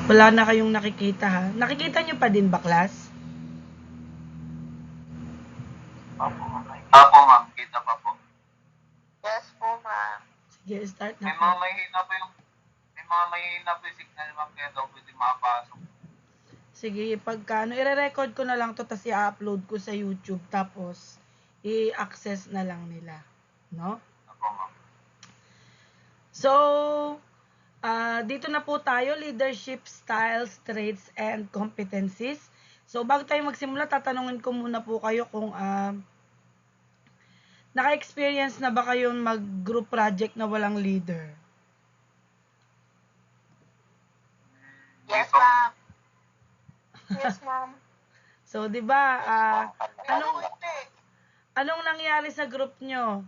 Wala na kayong nakikita ha. Nakikita nyo pa din ba, class? Apo, ma'am. Kita pa po. Yes po, ma'am. Sige, start na May po. mga mahihina po yung signal, ma'am, kaya daw pwede makapasok. Sige, pagka ano, i-record ko na lang to tapos i-upload ko sa YouTube tapos i-access na lang nila, no? Apo, ma'am. So, dito na po tayo, leadership styles, traits, and competencies. So, bago tayo magsimula, tatanungin ko muna po kayo kung naka-experience na ba kayo mag-group project na walang leader? Yes, ma'am. Yes, ma'am. So, 'di ba, anong nangyari sa group nyo?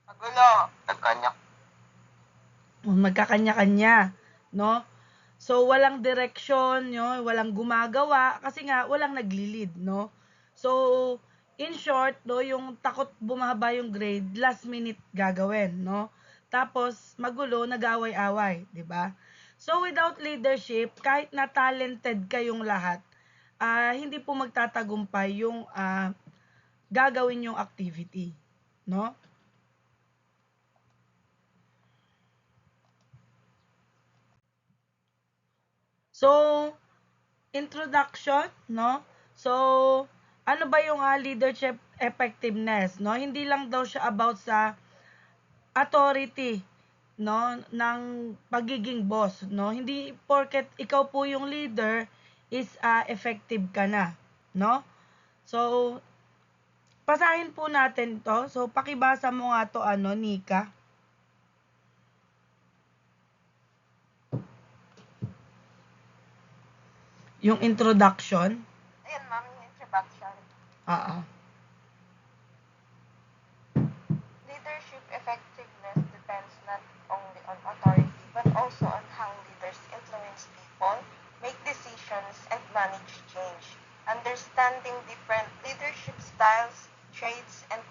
Magulo. Nagkanya. Magkakanya-kanya, no? So, walang direksyon, no? Walang gumagawa kasi nga walang nagli-lead, no? So, in short, no, yung takot bumaba yung grade, last minute gagawin, no? Tapos magulo, nag-away-away, 'di ba? So, without leadership, kahit na talented kayong lahat, hindi po magtatagumpay yung gagawin yung activity, no? So, introduction, no? So, ano ba yung leadership effectiveness, no? Hindi lang daw siya about sa authority, no, ng pagiging boss, no? Hindi porket ikaw po yung leader is effective ka na, no? So, pasahin po natin to. So, pakibasa mo nga to, Nika. Yung introduction. Ayan, ma'am, yung introduction. Leadership effectiveness depends not only on authority, but also on how leaders influence people, make decisions, and manage change. Understanding different leadership styles, traits, and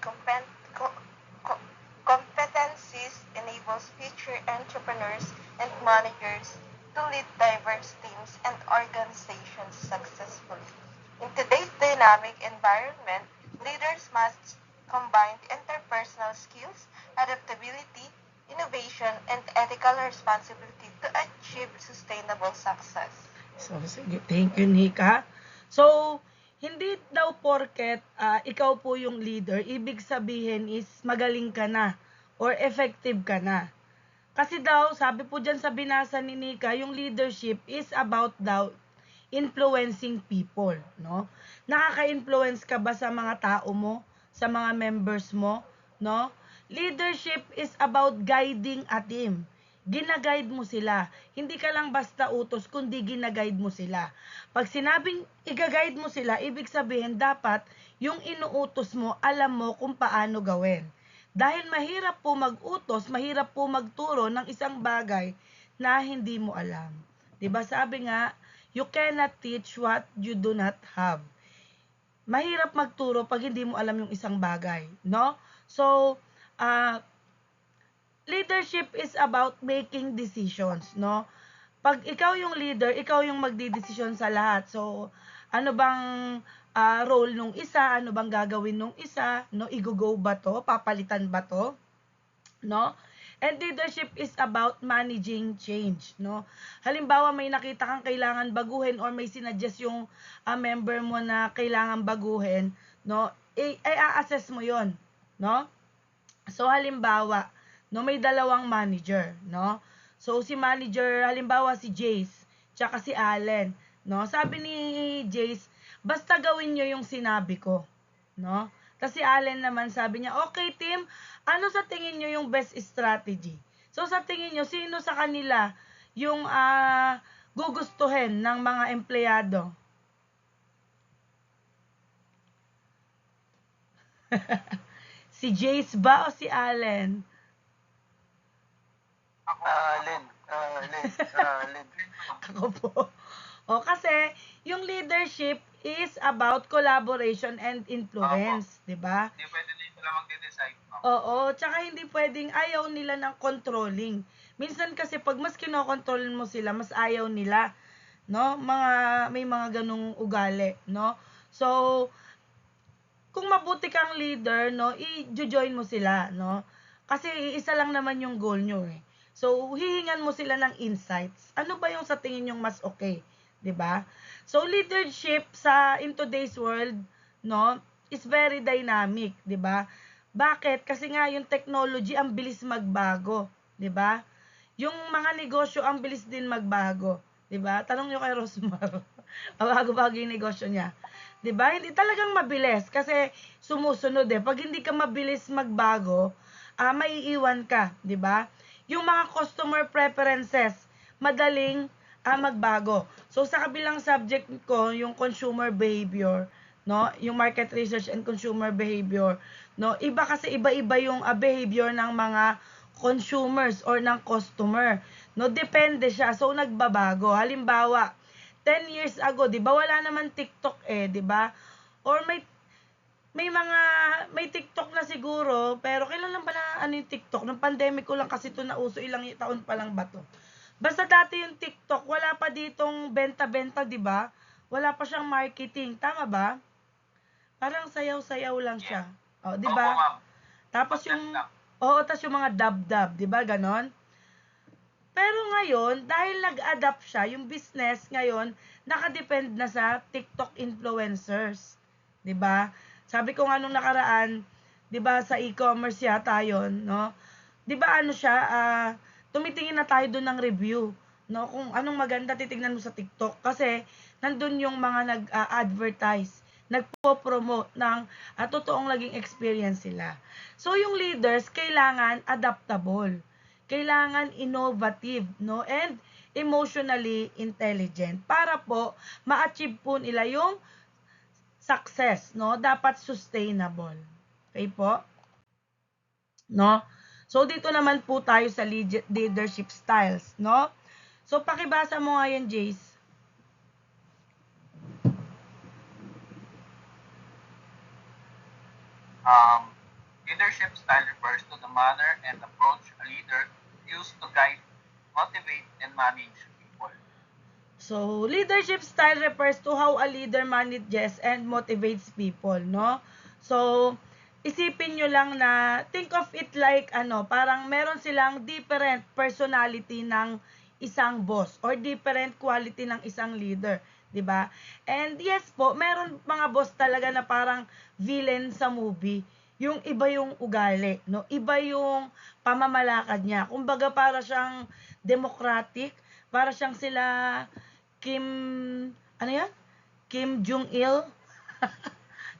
competencies enables future entrepreneurs and managers to lead diverse teams and organizations successfully. In today's dynamic environment, leaders must combine interpersonal skills, adaptability, innovation, and ethical responsibility to achieve sustainable success. So, sige. Thank you, Nika. So, hindi daw porket ikaw po yung leader, ibig sabihin is magaling ka na or effective ka na. Kasi daw, sabi po dyan sa binasa ni Nika, yung leadership is about daw influencing people, no? Nakaka-influence ka ba sa mga tao mo, sa mga members mo, no? Leadership is about guiding a team. Gina-guide mo sila. Hindi ka lang basta utos, kundi gina-guide mo sila. Pag sinabing i-guide mo sila, ibig sabihin dapat yung inuutos mo, alam mo kung paano gawin. Dahil mahirap po mag-utos, mahirap po magturo ng isang bagay na hindi mo alam. 'Di ba sabi nga, you cannot teach what you do not have. Mahirap magturo pag hindi mo alam yung isang bagay, no? So, leadership is about making decisions, no? Pag ikaw yung leader, ikaw yung magdidesisyon sa lahat. So, ano bang role nung isa, ano bang gagawin nung isa, no? Igo-go ba to? Papalitan ba to? No? And leadership is about managing change, no? Halimbawa, may nakita kang kailangan baguhin or may sinuggest yung member mo na kailangan baguhin, no? I-assess mo 'yon, no? So, halimbawa, no, may dalawang manager, no? So, si manager, halimbawa si Jace, tsaka si Allen, no? Sabi ni Jace, basta gawin nyo yung sinabi ko, no? Tapos si Allen naman sabi niya, okay team, ano sa tingin nyo yung best strategy? So, sa tingin nyo, sino sa kanila yung gugustuhin ng mga empleyado? Si Jace ba o si Allen? Allen. Ako po. O kasi, yung leadership is about collaboration and influence, di ba? Hindi pwede din sila magde-decide, ma'am. Oo, tsaka hindi pwedeng ayaw nila ng controlling. Minsan kasi pag mas kinokontrol mo sila, mas ayaw nila, no? May mga ganung ugali, no? So, kung mabuti kang leader, no, i-join mo sila, no? Kasi isa lang naman yung goal nyo eh. So, hihingan mo sila ng insights. Ano ba yung sa tingin yung mas okay? 'Di ba? So, leadership in today's world, no, is very dynamic, 'di ba? Bakit? Kasi nga yung technology ang bilis magbago, 'di ba? Yung mga negosyo ang bilis din magbago, 'di ba? Tanong niyo kay Rosmar. Bago-bago yung negosyo niya. 'Di ba? Hindi talagang mabilis kasi sumusunod eh. Pag hindi ka mabilis magbago, maiiwan ka, 'di ba? Yung mga customer preferences, madaling magbago. So sa kabilang subject ko, yung consumer behavior, no? Yung market research and consumer behavior, no? Iba kasi iba-iba yung behavior ng mga consumers or ng customer, no? Depende siya. So nagbabago. Halimbawa, 10 years ago, 'di ba wala naman TikTok eh, 'di ba? Or may TikTok na siguro, pero kailan lang ba na ano yung TikTok? Nung pandemic ko lang kasi ito nauso, ilang taon pa lang ba to? Basta dati yung TikTok, wala pa ditong benta-benta, 'di ba? Wala pa siyang marketing, tama ba? Parang sayaw-sayaw lang siya. Oh, 'di Opo, ba? ma'am. Tapos Podcast yung lang. tas yung mga dab-dab, 'di ba? Ganon. Pero ngayon, dahil nag-adapt siya, yung business ngayon, nakadepend na sa TikTok influencers. 'Di ba? Sabi ko nga nung nakaraan, 'di ba sa e-commerce yata 'yon, no? 'Di ba ano siya, tumitingin na tayo doon ng review, no? Kung anong maganda titingnan mo sa TikTok kasi nandun yung mga nag-advertise, nagpo-promote ng totoong naging experience sila. So yung leaders kailangan adaptable, kailangan innovative, no? And emotionally intelligent para po ma-achieve po nila yung success, no? Dapat sustainable. Okay po? No? So dito naman po tayo sa leadership styles, no? So pakibasa mo nga yan, Jace. Leadership style refers to the manner and approach a leader used to guide, motivate, and manage people. So, leadership style refers to how a leader manages and motivates people, no? So, isipin nyo lang na, think of it like, parang meron silang different personality ng isang boss or different quality ng isang leader, 'di ba? And yes po, meron mga boss talaga na parang villain sa movie. Yung iba yung ugali, no? Iba yung pamamalakad niya. Kumbaga para siyang democratic, para siyang sila Kim, ano yan? Kim Jong-il,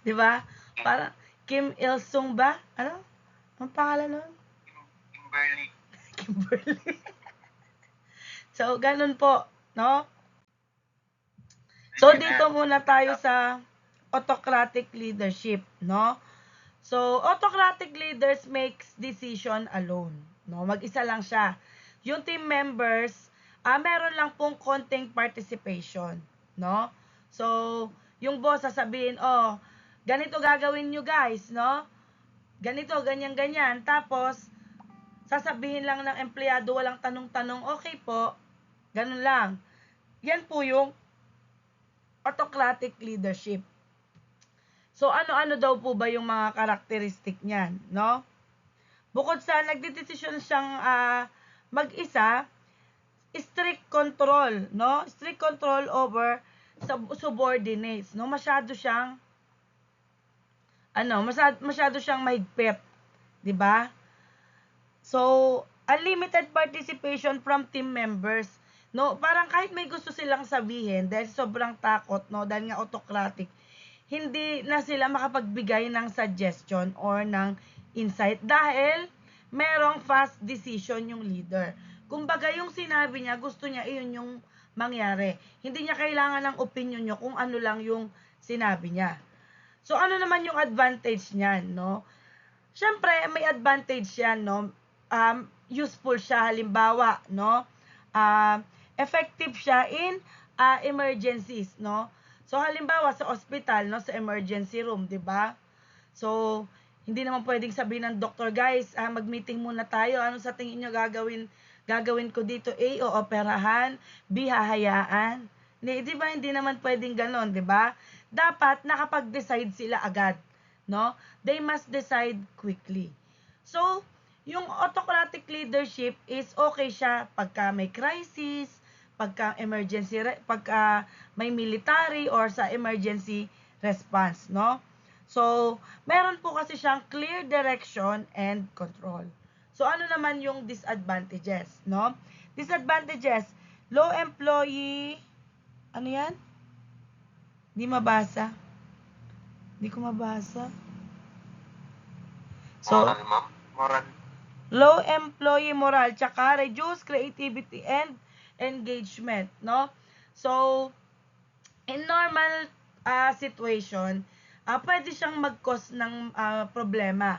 'di ba? Para Kim Il Sung ba? Ano? Ang pangalan nun? Kimberly. Kimberly. So, ganun po, no? So, dito muna tayo sa autocratic leadership, no? So, autocratic leaders makes decision alone, no? Mag-isa lang siya. Yung team members, meron lang pong konting participation, no? So, yung boss sasabihin, oh, ganito gagawin nyo guys, no? Ganito, ganyan-ganyan. Tapos, sasabihin lang ng empleyado, walang tanong-tanong, okay po, ganun lang. Yan po yung autocratic leadership. So, ano-ano daw po ba yung mga karakteristik niyan, no? Bukod sa nagdedesisyon siyang mag-isa, strict control, no? Strict control over subordinates, no? Masyado siyang mahigpit, 'di ba? So, unlimited participation from team members, no? Parang kahit may gusto silang sabihin dahil sobrang takot, no? Dahil nga autocratic, hindi na sila makapagbigay ng suggestion or ng insight dahil merong fast decision yung leader. Kumbaga yung sinabi niya, gusto niya iyon yung mangyari. Hindi niya kailangan ng opinion niyo kung ano lang yung sinabi niya. So ano naman yung advantage niyan, no? Siyempre, may advantage yan, no? Useful siya, halimbawa, no? Effective siya in emergencies, no? So, halimbawa, sa hospital, no? Sa emergency room, di ba? So, hindi naman pwedeng sabihin ng doktor, guys, mag-meeting muna tayo. Ano sa tingin nyo gagawin gagawin ko dito A, o operahan, B, hahayaan. Di ba, hindi naman pwedeng ganon, di ba? Dapat nakapag-decide sila agad, no? They must decide quickly. So, yung autocratic leadership is okay siya pagka may crisis, pagka emergency, pagka may military or sa emergency response, no? So, meron po kasi siyang clear direction and control. So, ano naman yung disadvantages, no? Disadvantages, low employee, ano yan? Di mabasa. Di ko mabasa. So, Moral, ma'am. Moral. low employee morale, tsaka reduce creativity and engagement, no? So, in normal situation, pwede siyang mag-cause ng problema.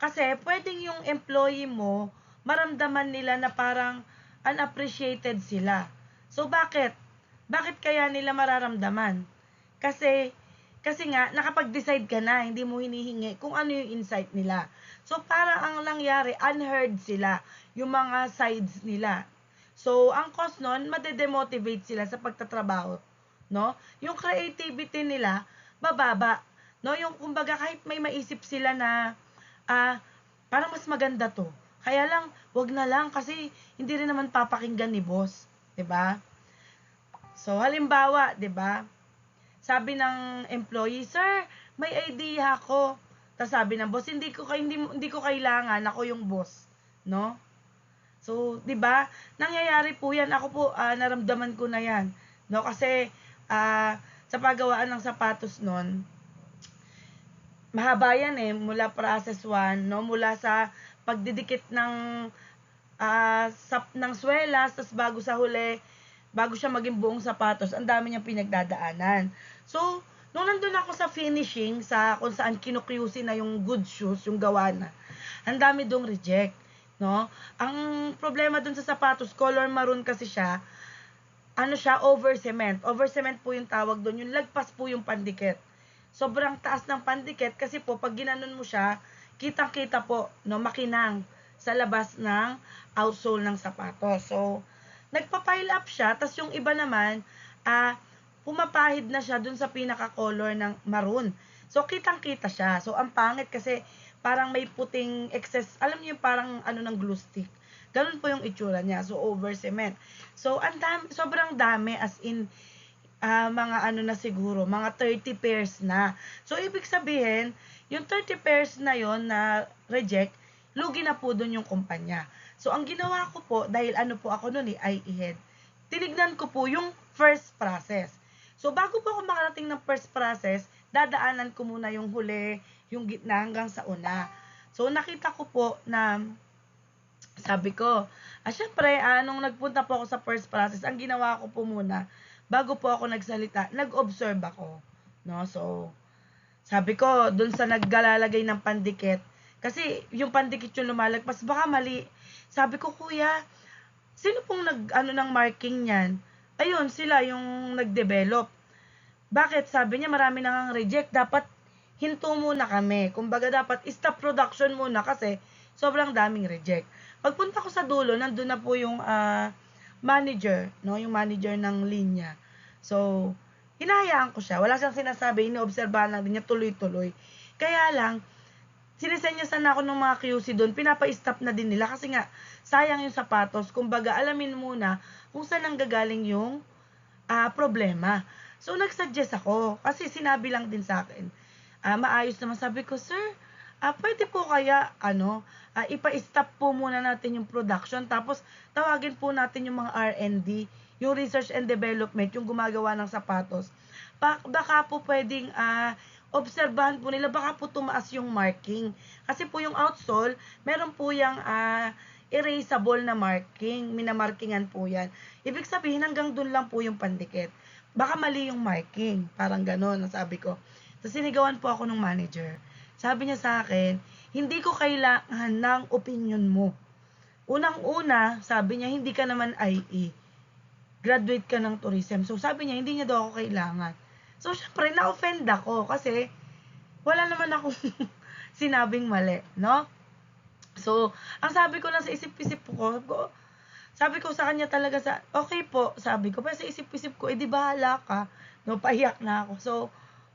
Kasi pwedeng yung employee mo, maramdaman nila na parang unappreciated sila. So, bakit? Bakit kaya nila mararamdaman? Kasi, kasi nga, nakapag-decide ka na, hindi mo hinihingi kung ano yung insight nila. So, parang ang nangyari, unheard sila, yung mga sides nila. So, ang cause nun, madedemotivate sila sa pagtatrabaho, no? Yung creativity nila, bababa, no? Yung, kumbaga, kahit may maisip sila na, parang mas maganda to. Kaya lang, wag na lang, kasi hindi rin naman papakinggan ni boss, 'di ba? So, halimbawa, 'di ba? Sabi ng employee, "Sir, may idea ako." Tapos sabi ng boss, hindi ko kailangan, ako yung boss, no? So, 'di ba? Nangyayari po 'yan. Ako po naramdaman ko na 'yan, no? Kasi sa paggawaan ng sapatos noon, mahaba 'yan mula process 1, no? Mula sa pagdidikit ng ng swelas, tas bago sa huli, bago siya maging buong sapatos, ang dami niyang pinagdadaanan. So, nung nandun ako sa finishing, sa kung saan kinukyusi na yung good shoes, yung gawa na, ang dami dong reject, no? Ang problema dun sa sapatos, color maroon kasi siya, ano siya, over cement. Over cement po yung tawag doon, yung lagpas po yung pandikit. Sobrang taas ng pandikit kasi po, pag ginanon mo siya, kitang-kita po, no, makinang sa labas ng outsole ng sapatos. So, nagpa-pile up siya, tas yung iba naman, pumapahid na siya dun sa pinaka-color ng maroon. So, kitang-kita siya. So, ang pangit kasi parang may puting excess, alam niyo yung parang ano ng glue stick. Ganun po yung itsura niya. So, over cement. So, sobrang dami, as in, mga ano na siguro, mga 30 pairs na. So, ibig sabihin, yung 30 pairs na yon na reject, lugi na po dun yung kumpanya. So, ang ginawa ko po, dahil ano po ako nun IE head, tinignan ko po yung first process. So, bago po ako makarating ng first process, dadaanan ko muna yung huli, yung gitna hanggang sa una. So, nakita ko po na, sabi ko, syempre, nung nagpunta po ako sa first process, ang ginawa ko po muna, bago po ako nagsalita, nag-observe ako. No? So, sabi ko, dun sa naggalalagay ng pandikit, kasi yung pandikit yung lumalagpas, baka mali. Sabi ko, kuya, sino pong ng marking niyan? Ayun, sila yung nag-develop. Bakit? Sabi niya, marami nang reject. Dapat hinto muna kami. Kumbaga, dapat stop production muna kasi sobrang daming reject. Pagpunta ko sa dulo, nandun na po yung manager, no? Yung manager ng linya. So, hinahayaan ko siya. Wala siyang sinasabi, iniobserbahan lang din niya tuloy-tuloy. Kaya lang, sinisenyasan na ako ng mga QC doon, pinapa-stop na din nila kasi nga, sayang yung sapatos. Kumbaga, alamin muna kung saan nanggagaling yung problema. So, nagsuggest ako kasi sinabi lang din sa akin, maayos naman. Sabi ko, sir, pwede po kaya, ipa-stop po muna natin yung production, tapos tawagin po natin yung mga R&D, yung research and development, yung gumagawa ng sapatos. Baka po pwedeng, obserbahan po nila, baka po tumaas yung marking. Kasi po yung outsole, meron po yung erasable na marking, minamarkingan po yan. Ibig sabihin, hanggang dun lang po yung pandikit. Baka mali yung marking, parang gano'n, nasabi ko. So, sinigawan po ako ng manager. Sabi niya sa akin, hindi ko kailangan ng opinion mo. Unang-una, sabi niya, hindi ka naman IE. Graduate ka ng tourism. So, sabi niya, hindi niya daw ako kailangan. So, syempre, na-offend ako kasi wala naman akong sinabing mali, no? So, ang sabi ko lang sa isip-isip ko, Sabi ko sa kanya talaga okay po, sabi ko. Pero sa isip-isip ko, di bahala ka. No, paiyak na ako. So,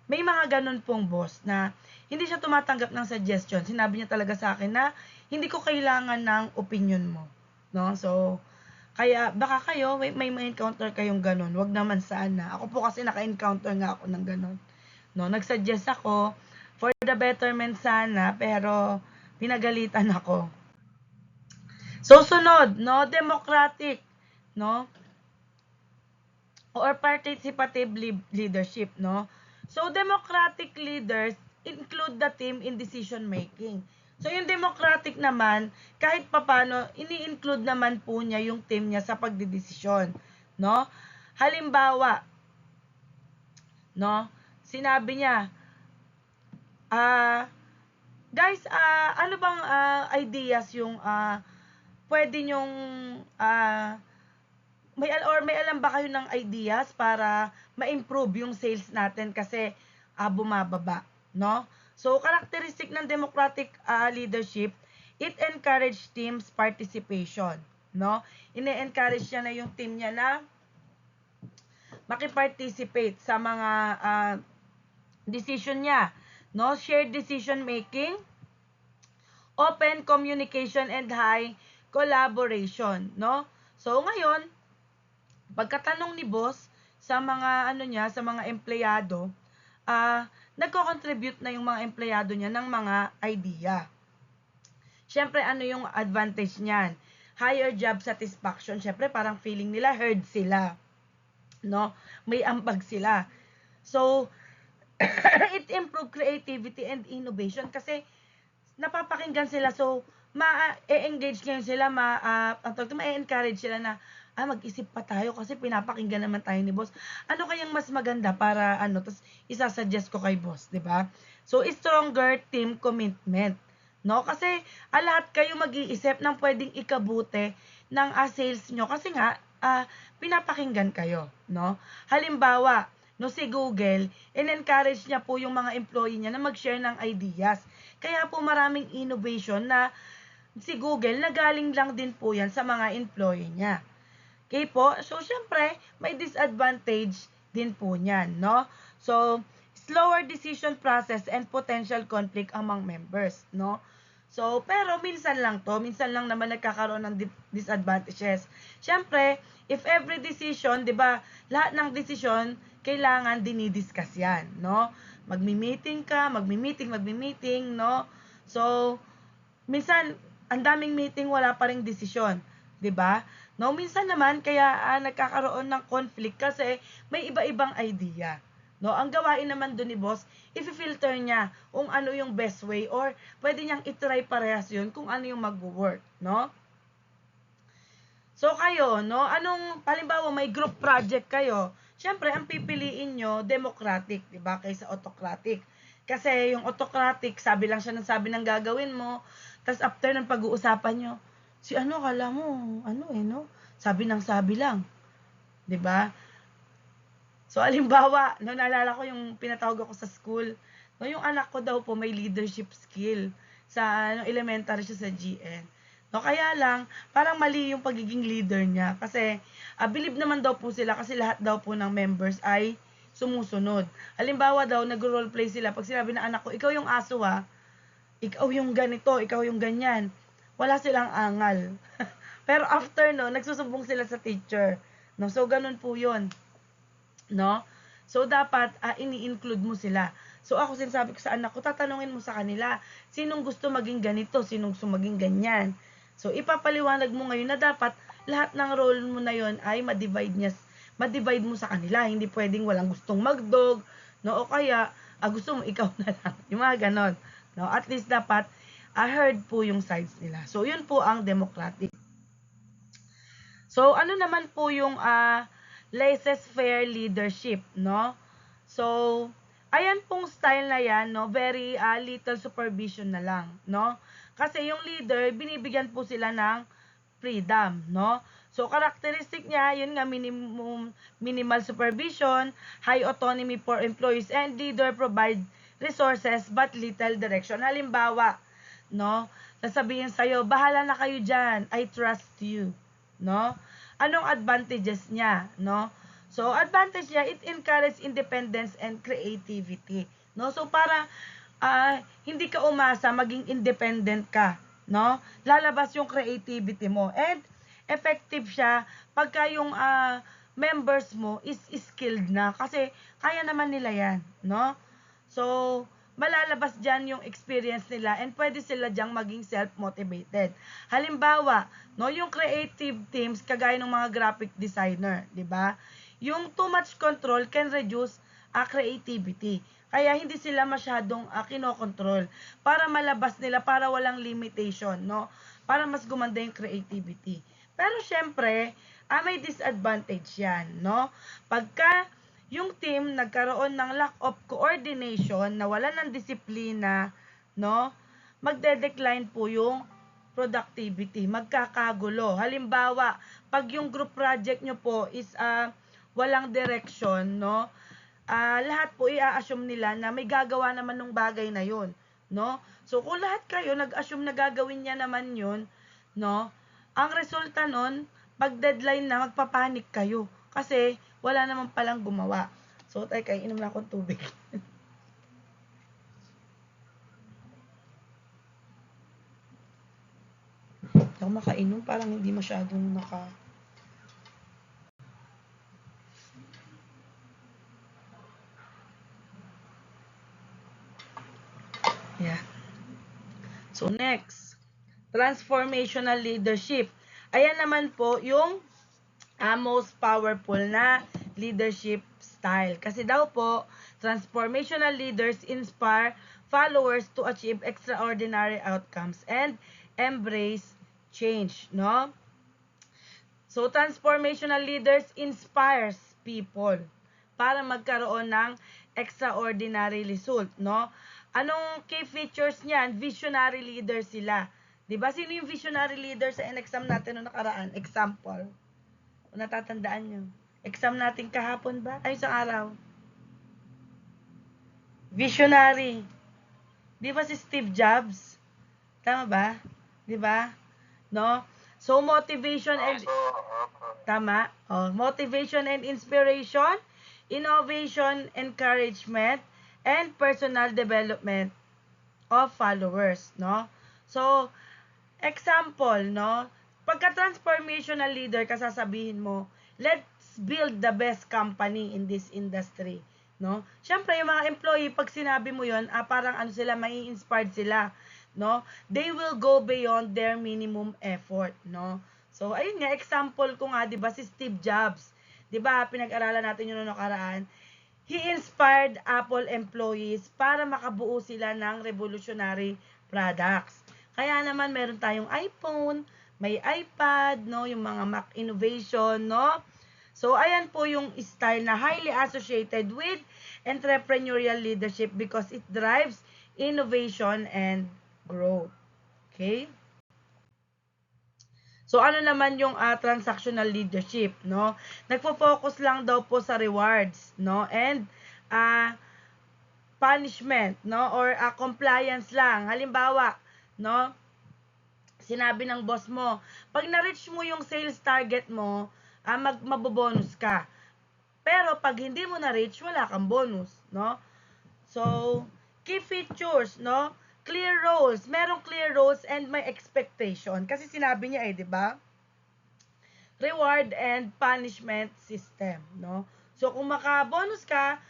may mga ganun pong boss na hindi siya tumatanggap ng suggestion. Sinabi niya talaga sa akin na hindi ko kailangan ng opinion mo. No? So, kaya baka kayo, may encounter kayong ganun. Wag naman sana. Ako po kasi naka-encounter nga ako ng ganun. No? Nag-suggest ako for the betterment sana, pero pinagalitan ako. So, sunod, no? Democratic, no? Or participative leadership, no? So, democratic leaders include the team in decision making. So, yung democratic naman, kahit papano, ini-include naman po niya yung team niya sa pagdidesisyon, no? Halimbawa, no? Sinabi niya, guys, ano bang ideas yung pwede nyong may alam ba kayo ng ideas para ma-improve yung sales natin kasi bumababa, no? So, characteristic ng democratic leadership, it encourage teams participation, no? Ine-encourage niya na yung team niya na makiparticipate sa mga decision niya, no? Shared decision making, open communication and high collaboration, no? So, ngayon, pagkatanong ni boss sa mga sa mga empleyado, nagko-contribute na yung mga empleyado niya ng mga idea. Syempre, ano yung advantage niyan? Higher job satisfaction. Syempre, parang feeling nila heard sila. No? May ambag sila. So, it improve creativity and innovation kasi napapakinggan sila. So, ma-engage ngayon sila, ma-encourage sila na mag-isip pa tayo kasi pinapakinggan naman tayo ni boss. Ano kayang mas maganda para tapos isa-suggest ko kay boss, 'di ba? So, stronger team commitment, no? Kasi lahat kayo mag-iisip ng pwedeng ikabuti ng sales nyo kasi nga pinapakinggan kayo, no? Halimbawa, no, si Google, in-encourage niya po yung mga employee niya na mag-share ng ideas. Kaya po maraming innovation na si Google na galing lang din po yan sa mga employee niya. Okay po? So, syempre, may disadvantage din po niyan, no? So, slower decision process and potential conflict among members, no? So, pero minsan lang to, minsan lang naman nagkakaroon ng disadvantages. Syempre, if every decision, 'di ba, lahat ng decision kailangan dinidiscuss 'yan, no? Magmi-meeting ka, magmi-meeting, no? So, minsan ang daming meeting wala pa ring desisyon, 'di ba? No, minsan naman kaya nagkakaroon ng conflict kasi may iba-ibang idea. No, ang gawain naman doon ni boss, i-filter niya kung ano yung best way or pwede niyang i-try parehas yun kung ano yung mag-work, no? So kayo, no, halimbawa may group project kayo, syempre ang pipiliin nyo democratic, 'di ba, kaysa autocratic. Kasi yung autocratic, sabi lang siya ng sabi ng gagawin mo, tas after ng pag-uusapan nyo, si kala mo, no? Sabi ng sabi lang. 'Di ba? So, halimbawa, no, naalala ko yung pinatawag ako sa school. No, yung anak ko daw po may leadership skill. Sa elementary siya sa GN. No, kaya lang, parang mali yung pagiging leader niya. Kasi, believe naman daw po sila kasi lahat daw po ng members ay sumusunod. Halimbawa daw, nag-roleplay sila. Pag sinabi ng anak ko, ikaw yung aso ikaw yung ganito, ikaw yung ganyan. Wala silang angal. Pero after, no, nagsusumbong sila sa teacher. No, so, ganun po yun. No? So, dapat ini-include mo sila. So, ako sinasabi ko sa anak ko, tatanungin mo sa kanila, sinong gusto maging ganito, sinong gusto maging ganyan. So, ipapaliwanag mo ngayon na dapat lahat ng role mo na yon ay ma-divide mo sa kanila. Hindi pwedeng walang gustong magdog, no? O kaya, gusto mo ikaw na lang. Yung mga ganon. No? At least dapat, heard po yung sides nila. So, yun po ang democratic. So, ano naman po yung laissez-faire leadership, no? So, ayan pong style na yan, no? Very little supervision na lang, no? Kasi yung leader, binibigyan po sila ng freedom, no? So, characteristic niya, yun nga, minimal supervision, high autonomy for employees, and leader provide resources but little direction. Halimbawa, no? Sasabihin sa'yo, bahala na kayo dyan, I trust you. no? Anong advantages niya, no? So, advantage niya, it encourages independence and creativity, no? So, para hindi ka umasa, maging independent ka, no? Lalabas yung creativity mo. And effective siya pagka yung members mo is skilled na kasi kaya naman nila yan, no? So, malalabas dyan yung experience nila and pwede sila dyang maging self-motivated. Halimbawa, no, yung creative teams kagaya ng mga graphic designer, 'di ba? Yung too much control can reduce creativity. Kaya hindi sila masyadong kinokontrol para malabas nila, para walang limitation, no? Para mas gumanda yung creativity. Pero syempre, may disadvantage yan, no? Pagka yung team nagkaroon ng lack of coordination, nawala ng disiplina, no? Magde-decline po yung productivity, magkakagulo. Halimbawa, pag yung group project nyo po is walang direction, no? Lahat po i-assume nila na may gagawa naman ng bagay na yun, no? So, kung lahat kayo nag-assume na gagawin niya naman yun, no? Ang resulta nun, pag deadline na, magpapanik kayo. Kasi, wala naman palang gumawa. So, teka, inom na akong tubig. Hindi ako makainom, parang hindi masyadong Yeah. So, next, transformational leadership. Ayan naman po yung most powerful na leadership style. Kasi daw po, transformational leaders inspire followers to achieve extraordinary outcomes and embrace change, no? So, transformational leaders inspires people para magkaroon ng extraordinary result, no? Anong key features niyan? Visionary leader sila. 'Di ba? Sino yung visionary leader sa exam natin noong nakaraan? Example. Kung natatandaan nyo. Exam natin kahapon ba? Ay, isang araw. Visionary. Di ba si Steve Jobs? Tama ba? Di ba? No? So, motivation and... Tama? Oh, motivation and inspiration, innovation, encouragement, and personal development of followers, no? So, example, no? Pagka transformational leader ka, sasabihin mo, let's build the best company in this industry, no? Syempre, yung mga employee, pag sinabi mo yon, parang ano sila, mai-inspired sila, no? They will go beyond their minimum effort, no? So, ayun nga, example ko nga, 'di ba, si Steve Jobs. 'Di ba, pinag-aralan natin yun noong nakaraan. He inspired Apple employees para makabuo sila ng revolutionary products. Kaya naman meron tayong iPhone, may iPad, no, yung mga Mac innovation, no? So, ayan po yung style na highly associated with entrepreneurial leadership because it drives innovation and growth. Okay? So, ano naman yung transactional leadership, no? Nagfo-focus lang daw po sa rewards, no? And punishment, no? Or compliance lang. Halimbawa, no? Sinabi ng boss mo, pag na-reach mo yung sales target mo, mabobonus ka. Pero pag hindi mo na-reach, wala kang bonus, no? So, key features, no? Clear roles. Merong clear roles and may expectation. Kasi sinabi niya 'di ba? Reward and punishment system, no? So, kung maka-bonus ka,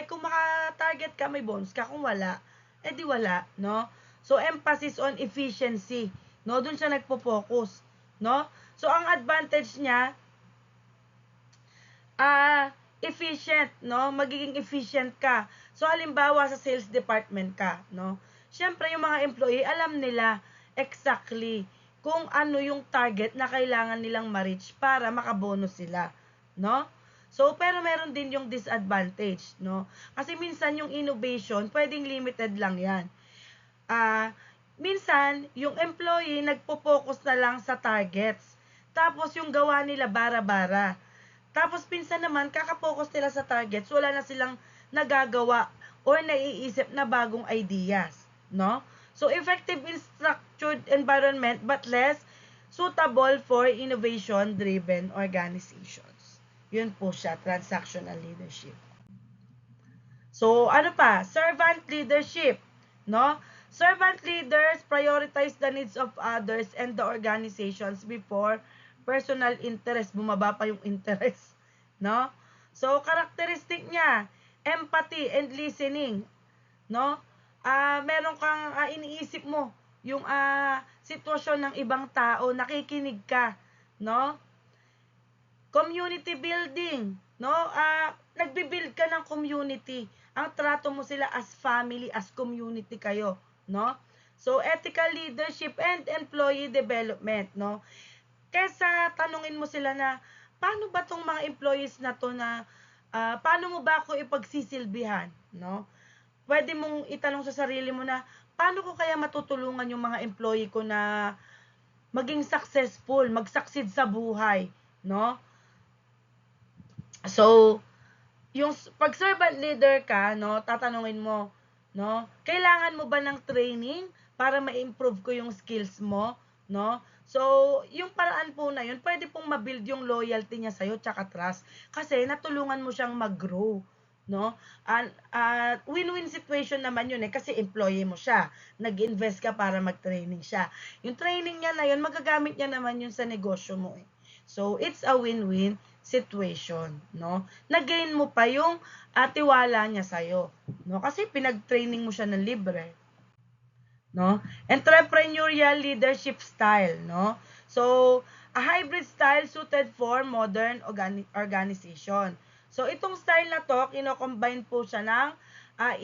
kung maka-target ka, may bonus ka. Kung wala, di wala, no? So, emphasis on efficiency, no? Doon siya nagpo-focus, no? So, ang advantage niya, efficient, no? Magiging efficient ka. So, halimbawa sa sales department ka, no? Siyempre, yung mga employee, alam nila exactly kung ano yung target na kailangan nilang ma-reach para makabonus sila, no? So, pero meron din yung disadvantage, no? Kasi minsan yung innovation, pwedeng limited lang yan. Minsan, yung employee, nagpo-focus na lang sa targets. Tapos, yung gawa nila bara-bara. Tapos, pinsan naman, kakapokus nila sa targets, wala na silang nagagawa or naiisip na bagong ideas, no? So, effective in structured environment but less suitable for innovation-driven organizations. Yun po siya, transactional leadership. So, ano pa? Servant leadership, no? Servant leaders prioritize the needs of others and the organizations before personal interest. Bumaba pa yung interest, no? So, characteristic niya, empathy and listening, no? Meron kang iniisip mo yung sitwasyon ng ibang tao, nakikinig ka, no? Community building, no? Nagbi-build ka ng community. Ang trato mo sila as family, as community kayo, no? So, ethical leadership and employee development, no? Kesa tanungin mo sila na, paano ba tong mga employees na to na, paano mo ba ako ipagsisilbihan, no? Pwede mong itanong sa sarili mo na, paano ko kaya matutulungan yung mga employee ko na maging successful, mag-succeed sa buhay, no? So, yung pag servant leader ka, no, tatanungin mo, no, kailangan mo ba ng training para ma-improve ko yung skills mo, no? So, yung paraan po na yun, pwede pong ma-build yung loyalty niya sa'yo, tsaka trust. Kasi natulungan mo siyang mag-grow, no? Win-win situation naman yun kasi employee mo siya. Nag-invest ka para mag-training siya. Yung training niya na yun, magagamit niya naman yun sa negosyo mo eh. So, it's a win-win situation, no? Na-gain mo pa yung tiwala niya sa'yo, no? Kasi pinag-training mo siya ng libre, no? Entrepreneurial leadership style, no? So, a hybrid style suited for modern organization. So, itong style na to, kino-combine po siya ng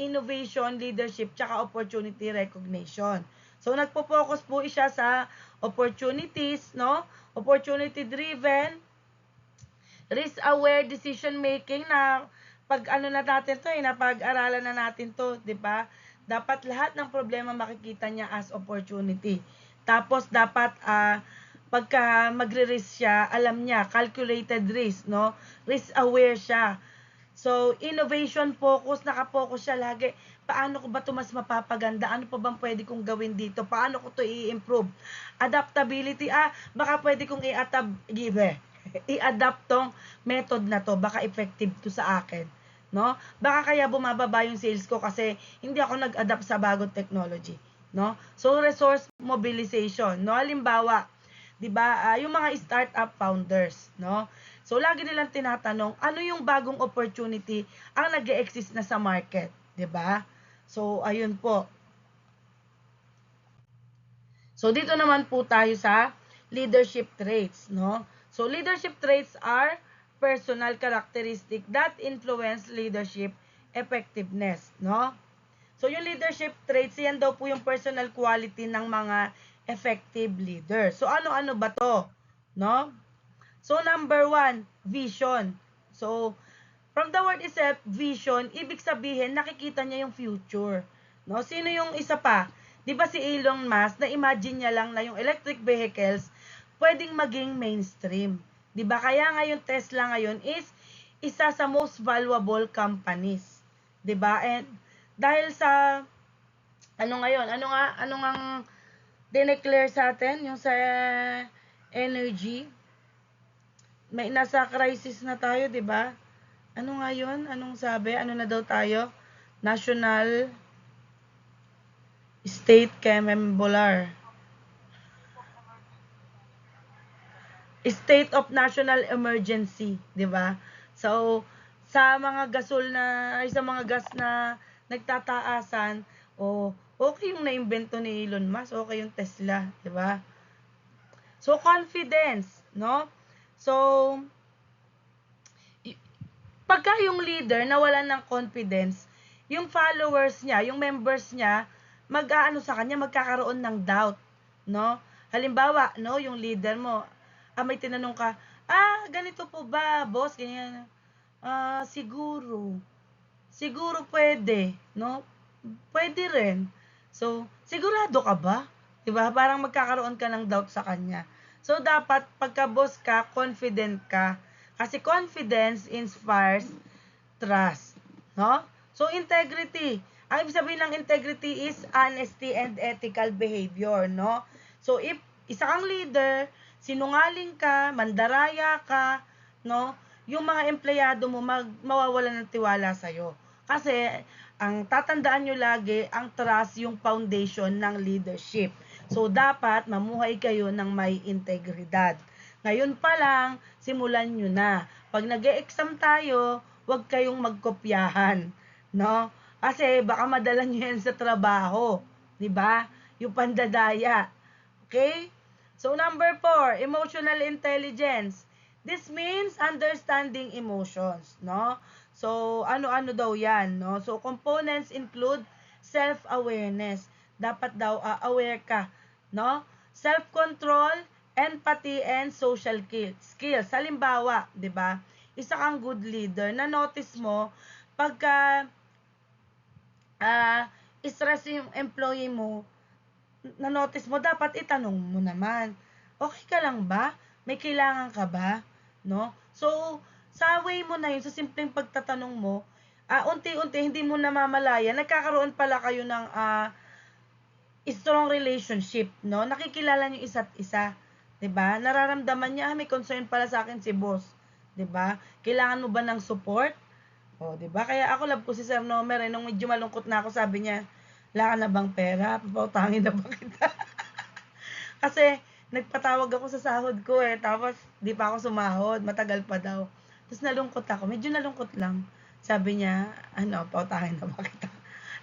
innovation, leadership, tsaka opportunity recognition. So, nagpo-focus po siya sa opportunities, no? Opportunity-driven, risk-aware decision-making na pag ano na natin to na pag-aralan na natin to, 'di ba? Dapat lahat ng problema makikita niya as opportunity. Tapos dapat pagka magre-risk siya, alam niya, calculated risk, no? Risk-aware siya. So, innovation focus, naka-focus siya lagi. Paano ko ba ito mas mapapaganda? Ano pa bang pwede kong gawin dito? Paano ko ito i-improve? Adaptability, baka pwede kong i-adapt tong method na to, baka effective to sa akin, no? Baka kaya bumababa yung sales ko kasi hindi ako nag-adapt sa bagong technology, no? So resource mobilization, no? Halimbawa, 'di ba, yung mga startup founders, no? So lagi nilang tinatanong, ano yung bagong opportunity ang nag-e-exist na sa market, 'di ba? So ayun po. So dito naman po tayo sa leadership traits, no? So, leadership traits are personal characteristic that influence leadership effectiveness, no? So, yung leadership traits, yan daw po yung personal quality ng mga effective leaders. So, ano-ano ba to? No? So, number 1, vision. So, from the word itself, vision, ibig sabihin, nakikita niya yung future. No? Sino yung isa pa? Di ba si Elon Musk, na-imagine niya lang na yung electric vehicles pwedeng maging mainstream. 'Di ba? Kaya ngayon Tesla ngayon is isa sa most valuable companies. 'Di ba? And dahil sa ano nga dineclare sa atin yung sa energy, may nasa crisis na tayo, 'di ba? Ano nga 'yun? Anong sabi? Ano na daw tayo? National State Kemembolar. State of national emergency, 'di ba? So, sa mga sa mga gas na nagtataasan, okay yung naimbento ni Elon Musk, okay yung Tesla, 'di ba? So, confidence, no? So, pagka yung leader nawalan ng confidence, yung followers niya, yung members niya, mag-aano sa kanya, magkakaroon ng doubt, no? Halimbawa, no, yung leader mo, may tinanong ka, ganito po ba, boss, ganyan, siguro, pwede, no? Pwede rin. So, sigurado ka ba? 'Di ba? Parang magkakaroon ka ng doubt sa kanya. So, dapat pagka boss ka, confident ka. Kasi confidence inspires trust, no? So, integrity. Ang ibig sabihin ng integrity is honesty and ethical behavior, no? So, if isa kang leader, sinungaling ka, mandaraya ka, no? Yung mga empleyado mo mawawalan ng tiwala sa'yo. Kasi, ang tatandaan nyo lagi, ang trust yung foundation ng leadership. So, dapat mamuhay kayo ng may integridad. Ngayon pa lang, simulan nyo na. Pag nag-e-exam tayo, huwag kayong magkopyahan. No? Kasi baka madala nyo yan sa trabaho. 'Di ba? Yung pandadaya. Okay? So, number 4, emotional intelligence. This means understanding emotions, no? So, ano-ano daw yan, no? So, components include self-awareness. Dapat daw aware ka, no? Self-control, empathy, and social skills. Halimbawa, di ba? Isa kang good leader, na notice mo, pagka stress yung employee mo, na-notice mo, dapat itanong mo naman, okay ka lang ba? May kailangan ka ba? No? So, sa way mo na yun, sa simpleng pagtatanong mo, unti-unti, hindi mo namamalaya, nagkakaroon pala kayo ng strong relationship, no? Nakikilala niyo isa't isa, 'di ba? Nararamdaman niya, may concern pala sa akin si boss, 'di ba? Kailangan mo ba ng support? O, 'di ba? Kaya ako love ko si Sir Nomer, nung medyo malungkot na ako, sabi niya, wala ka na bang pera? Papautangin na ba kita? Kasi, nagpatawag ako sa sahod ko tapos di pa ako sumahod, matagal pa daw. Tapos nalungkot ako, medyo nalungkot lang. Sabi niya, pautangin na ba kita?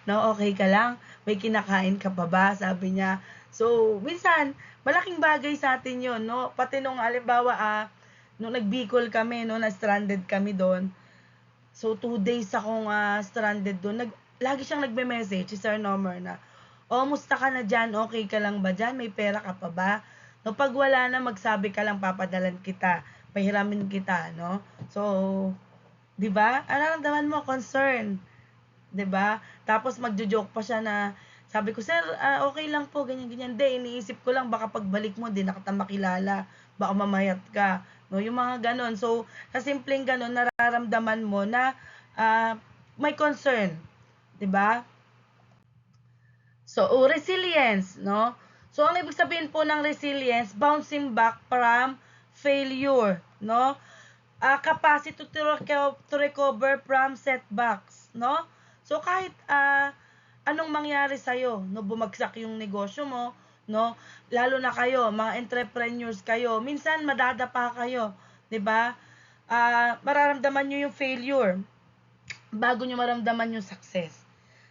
No, okay ka lang? May kinakain ka pa ba? Sabi niya. So, minsan, malaking bagay sa atin yun, no? Pati nung halimbawa, nung nag-Bicol kami, no, na-stranded kami doon. So, 2 days akong stranded doon. Lagi siyang nagme-message, si Sir Nomer, na, musta ka na dyan? Okay ka lang ba dyan? May pera ka pa ba? No, pag wala na, magsabi ka lang, papadalan kita. Pahiramin kita, no? So, di ba? Nararamdaman mo, concern. 'Di ba? Tapos magjo-joke pa siya na, sabi ko, "Sir, okay lang po, ganyan-ganyan." "Hindi, iniisip ko lang baka pagbalik mo 'di na kita makilala, baka mamayat ka." No, yung mga gano'n. So, sa simpleng gano'n, nararamdaman mo na may concern, 'di ba? So, resilience, no? So, ang ibig sabihin po ng resilience, bouncing back from failure, no? Capacity to recover from setbacks, no? So, kahit anong mangyari sa'yo, no, bumagsak yung negosyo mo, no, lalo na kayo, mga entrepreneurs kayo, minsan madadapa kayo, 'di ba? Mararamdaman nyo yung failure bago nyo maramdaman yung success.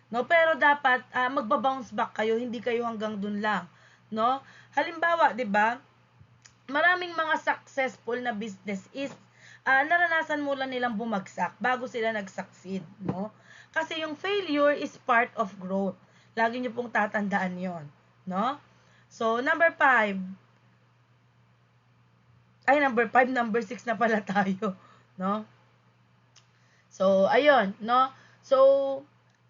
No, pero dapat magba-bounce back kayo, hindi kayo hanggang dun lang, no? Halimbawa, 'di ba? Maraming mga successful na business is naranasan muna nilang bumagsak bago sila nag-succeed, no? Kasi yung failure is part of growth. Lagi niyo pong tatandaan 'yon, no? So, number 5. Number 5, number 6 na pala tayo, no? So, ayun, no? So,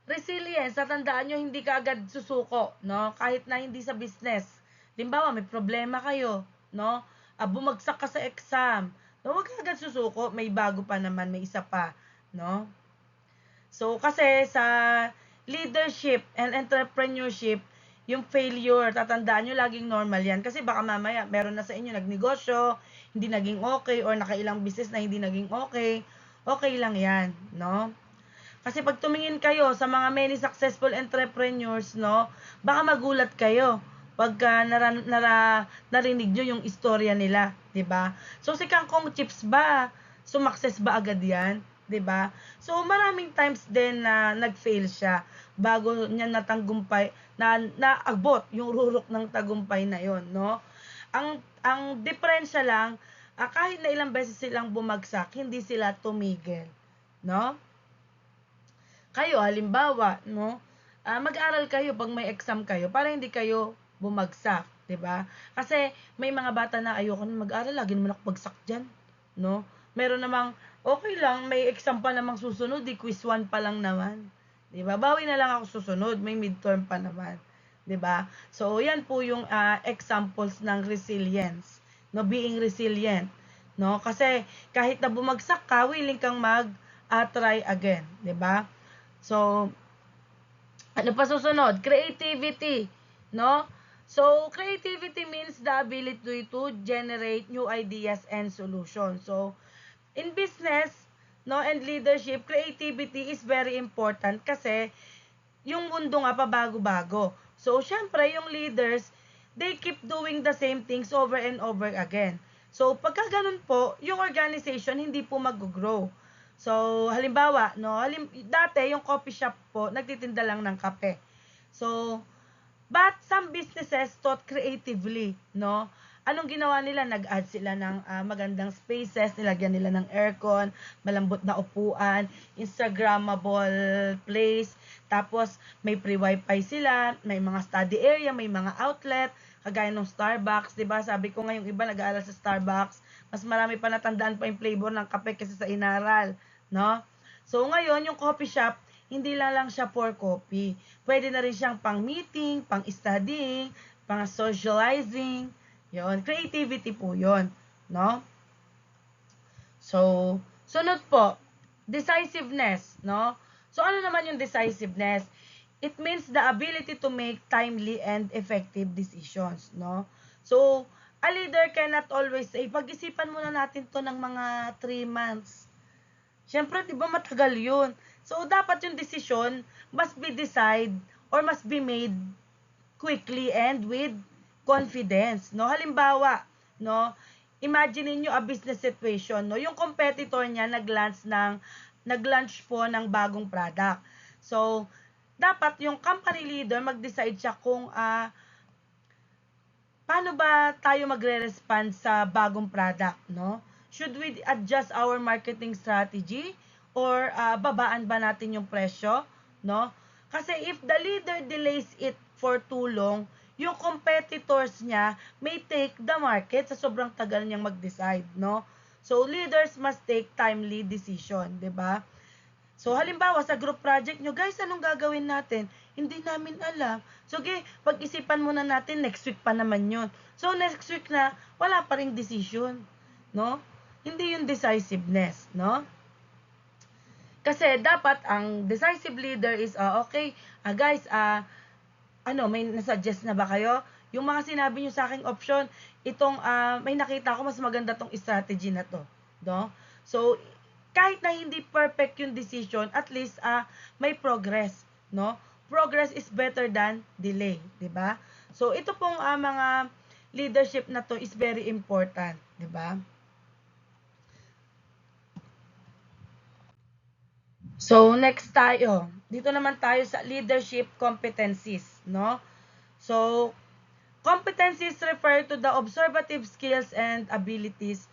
resilience, tatandaan nyo, hindi ka agad susuko, no? Kahit na hindi sa business. Limbawa, may problema kayo, no? Bumagsak ka sa exam. No, huwag ka agad susuko, may bago pa naman, may isa pa, no? So, kasi sa leadership and entrepreneurship, yung failure, tatandaan nyo, laging normal yan. Kasi baka mamaya, meron na sa inyo nagnegosyo, hindi naging okay, or nakailang business na hindi naging okay. Okay lang yan, no? Kasi pag tumingin kayo sa mga many successful entrepreneurs, no, baka magulat kayo pagka narinig nyo yung istorya nila, 'di ba? So si Kangkong Chips ba, sumakses ba agad 'yan, 'di ba? So maraming times din na nag-fail siya bago niya natanggumpay, naabot yung rurok ng tagumpay na 'yon, no? Ang diferensya lang, kahit na ilang beses silang bumagsak, hindi sila tumigil, no? Kayo, halimbawa, no, mag-aral kayo pag may exam kayo para hindi kayo bumagsak, 'di ba? Kasi may mga bata na ayoko na mag-aral, lagi naman ako bagsak diyan, no? Meron namang okay lang, may exam pa namang susunod, quiz 1 pa lang naman, 'di ba? Bawi na lang ako susunod, may midterm pa naman, 'di ba? So, 'yan po yung examples ng resilience, no, being resilient, no? Kasi kahit na bumagsak ka, willing kang try again, 'di ba? So, ano pa susunod? Creativity, no? So, creativity means the ability to generate new ideas and solutions. So, in business, no, and leadership, creativity is very important kasi yung mundo nga pabago-bago. So, syempre, yung leaders, they keep doing the same things over and over again. So, pagka ganun po, yung organization hindi po mag-grow. So, halimbawa, no, dati yung coffee shop po, nagtitinda lang ng kape. So, but some businesses thought creatively, no? Anong ginawa nila? Nag-add sila ng magandang spaces, nilagyan nila ng aircon, malambot na upuan, Instagrammable place, tapos may free wifi sila, may mga study area, may mga outlet, kagaya ng Starbucks, 'di ba? Sabi ko nga yung iba nag-aaral sa Starbucks, mas marami pa natandaan pa yung flavor ng kape kaysa sa inaral, no? So ngayon, yung coffee shop, hindi lang siya for coffee. Pwede na rin siyang pang meeting, pang studying, pang socializing. Yon, creativity po yon, no? So, sunod po, decisiveness, no? So, ano naman yung decisiveness? It means the ability to make timely and effective decisions, no? So, a leader cannot always say, pag-isipan muna natin to ng mga 3 months. Siyempre, di ba matagal yun? So, dapat yung decision must be decide or must be made quickly and with confidence, no? Halimbawa, no, imagine niyo a business situation, no? Yung competitor niya nag-launch po ng bagong product. So, dapat yung company leader mag-decide siya kung paano ba tayo magre-respond sa bagong product, no? Should we adjust our marketing strategy or babaan ba natin yung presyo, no? Kasi if the leader delays it for too long, yung competitors niya may take the market sa sobrang tagal niyang mag-decide, no? So leaders must take timely decision, 'di ba? So, halimbawa, sa group project nyo, guys, anong gagawin natin? Hindi namin alam. So, okay, pag-isipan muna natin, next week pa naman yun. So, next week na, wala pa ring decision. No? Hindi yung decisiveness. No? Kasi, dapat, ang decisive leader is, okay, guys, may nasuggest na ba kayo? Yung mga sinabi nyo sa aking option, itong, may nakita ko, mas maganda tong strategy na to. No? So, kahit na hindi perfect yung decision, at least may progress, no? Progress is better than delay, 'di ba? So ito pong mga leadership na to is very important, 'di ba? So next tayo. Dito naman tayo sa leadership competencies, no? So competencies refer to the observative skills and abilities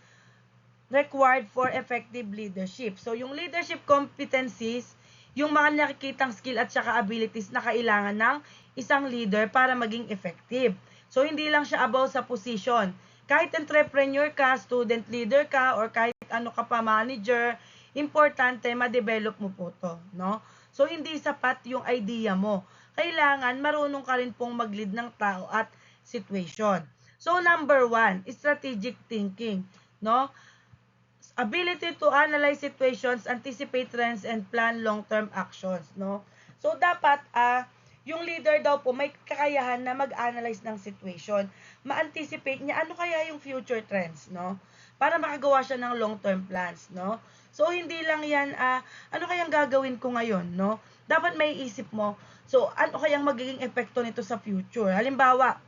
required for effective leadership. So, yung leadership competencies, yung mga nakikitang skill at saka abilities na kailangan ng isang leader para maging effective. So, hindi lang siya about sa position. Kahit entrepreneur ka, student leader ka, or kahit ano ka pa, manager, importante ma-develop mo po to, no? So, hindi sapat yung idea mo. Kailangan marunong ka rin pong mag-lead ng tao at situation. So, number 1, strategic thinking, no? Ability to analyze situations, anticipate trends, and plan long-term actions, no? So, dapat, yung leader daw po may kakayahan na mag-analyze ng situation. Ma-anticipate niya ano kaya yung future trends, no? Para makagawa siya ng long-term plans, no? So, hindi lang yan, ano kayang gagawin ko ngayon, no? Dapat may isip mo, so, ano kayang magiging epekto nito sa future? Halimbawa,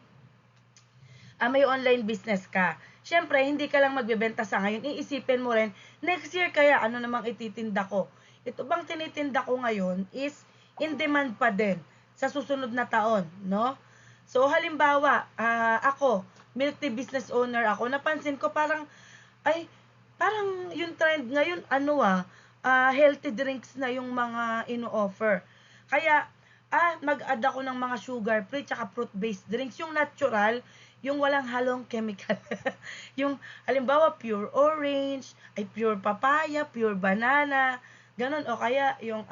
may online business ka. Siyempre, hindi ka lang magbebenta sa ngayon. Iisipin mo rin, next year kaya ano namang ititinda ko? Ito bang tinitinda ko ngayon is in demand pa din sa susunod na taon, no? So, halimbawa, ako, milk tea business owner ako, napansin ko parang, yung trend ngayon, healthy drinks na yung mga ino-offer. Kaya, mag-add ako ng mga sugar-free tsaka fruit-based drinks, yung natural, yung walang halong chemical. Yung, halimbawa, pure orange, pure papaya, pure banana, ganon. O kaya, yung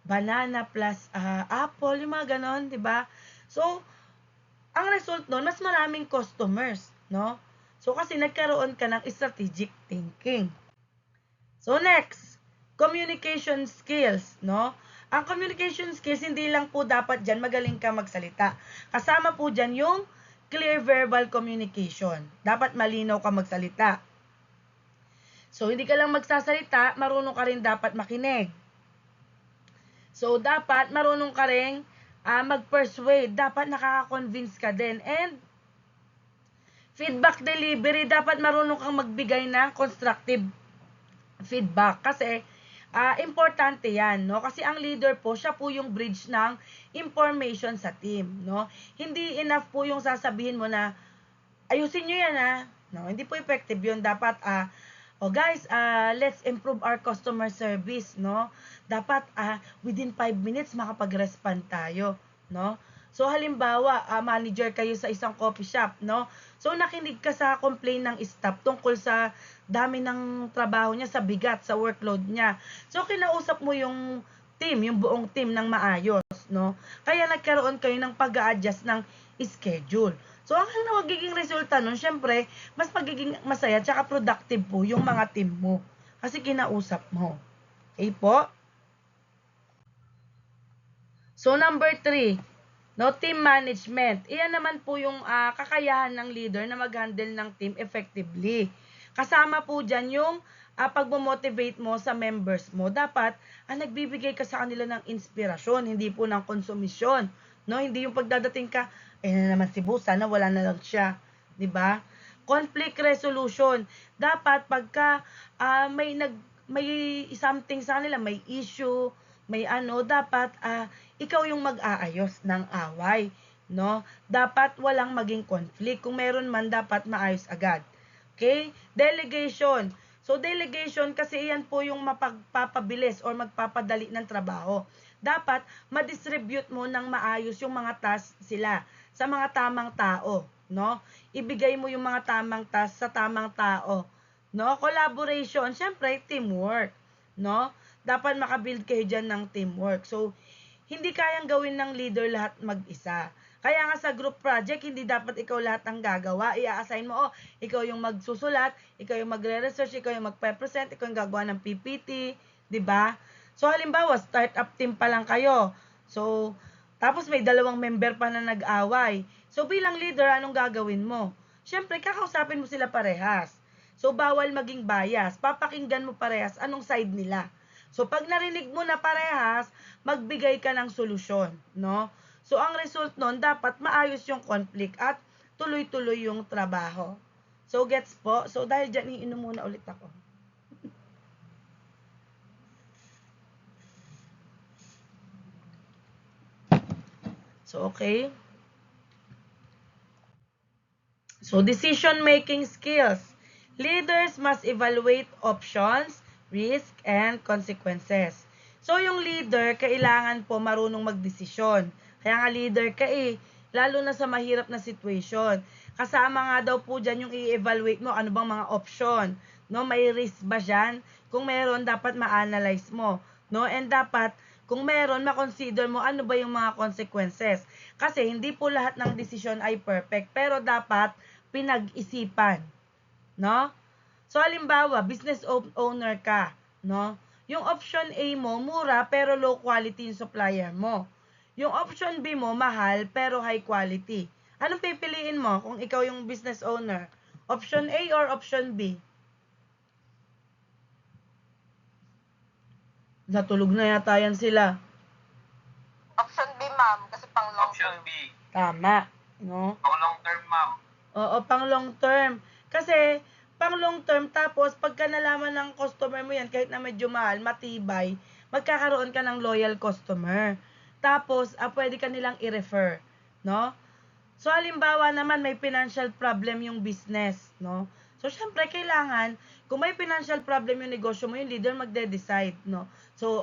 banana plus apple, yung mga ganon, di ba? So, ang result nun, mas maraming customers, no? So, kasi nagkaroon ka ng strategic thinking. So, next, communication skills, no? Ang communication skills, hindi lang po dapat dyan magaling ka magsalita. Kasama po dyan yung clear verbal communication. Dapat malinaw ka magsalita. So, hindi ka lang magsasalita, marunong ka rin dapat makinig. So, dapat marunong ka rin mag-persuade. Dapat nakaka-convince ka din. And, feedback delivery, dapat marunong kang magbigay ng constructive feedback. Kasi, importante yan, no? Kasi ang leader po, siya po yung bridge ng information sa team, no? Hindi enough po yung sasabihin mo na, ayusin nyo yan, no? Hindi po effective yun. Dapat, guys, let's improve our customer service, no? Dapat, within 5 minutes, makapag-respond tayo, no? So, halimbawa, manager kayo sa isang coffee shop, no? So, nakinig ka sa complaint ng staff tungkol sa dami ng trabaho niya, sa bigat, sa workload niya. So, kinausap mo yung team, yung buong team ng maayos, no? Kaya nagkaroon kayo ng pag-a-adjust ng schedule. So, ang magiging resulta nun, syempre, mas magiging masaya tsaka productive po yung mga team mo. Kasi kinausap mo. Okay po? So, number 3, no, team management. Iyan naman po yung kakayahan ng leader na mag-handle ng team effectively. Kasama po dyan yung pag-motivate mo sa members mo. Dapat, nagbibigay ka sa kanila ng inspirasyon, hindi po ng konsumisyon. No, hindi yung pagdadating ka, na naman si boss, sana wala na lang siya, 'di ba? Conflict resolution. Dapat pagka may something sa kanila, may issue, may dapat ikaw yung mag-aayos ng away, no? Dapat walang maging conflict. Kung meron man, dapat maayos agad. Okay? Delegation. So, delegation kasi iyan po yung mapagpapabilis or magpapadali ng trabaho. Dapat ma-distribute mo ng maayos yung mga task sila sa mga tamang tao, no? Ibigay mo yung mga tamang task sa tamang tao, no? Collaboration, syempre teamwork, no? Dapat makabuild kayo diyan ng teamwork. So, hindi kayang gawin ng leader lahat mag-isa. Kaya nga sa group project, hindi dapat ikaw lahat ang gagawa. I-assign mo, ikaw yung magsusulat, ikaw yung magre-research, ikaw yung magpe-present, ikaw yung gagawa ng PPT, 'di ba? So, halimbawa, startup team pa lang kayo. So, tapos may 2 member pa na nag-away. So, bilang leader, anong gagawin mo? Siyempre, kakausapin mo sila parehas. So, bawal maging bias. Papakinggan mo parehas anong side nila. So, pag narinig mo na parehas, magbigay ka ng solusyon, no? So, ang result nun, dapat maayos yung conflict at tuloy-tuloy yung trabaho. So, gets po? So, dahil dyan, iinom muna ulit ako. So, okay. So, decision-making skills. Leaders must evaluate options, risk, and consequences. So, yung leader, kailangan po marunong magdesisyon. Kaya nga leader ka lalo na sa mahirap na situation. Kasama nga daw po dyan yung i-evaluate mo, ano bang mga option. No, may risk ba dyan? Kung meron, dapat ma-analyze mo. No, and dapat kung meron, ma-consider mo ano ba yung mga consequences. Kasi hindi po lahat ng desisyon ay perfect, pero dapat pinag-isipan, no? So, halimbawa, business owner ka, no? Yung option A mo, mura pero low quality yung supplier mo. Yung option B mo, mahal pero high quality. Anong pipiliin mo kung ikaw yung business owner? Option A or option B? Natulog na yata yan sila. Option B, ma'am, kasi pang long Option term. B, Tama, no? pang long term, ma'am. Oo, pang long term. Kasi, pang long term, tapos, pagka nalaman ng customer mo yan, kahit na medyo mahal, matibay, magkakaroon ka ng loyal customer. Tapos, pwede ka nilang i-refer, no? So, halimbawa naman, may financial problem yung business, no? So, syempre, kailangan, kung may financial problem yung negosyo mo, yung leader magde-decide, no? So,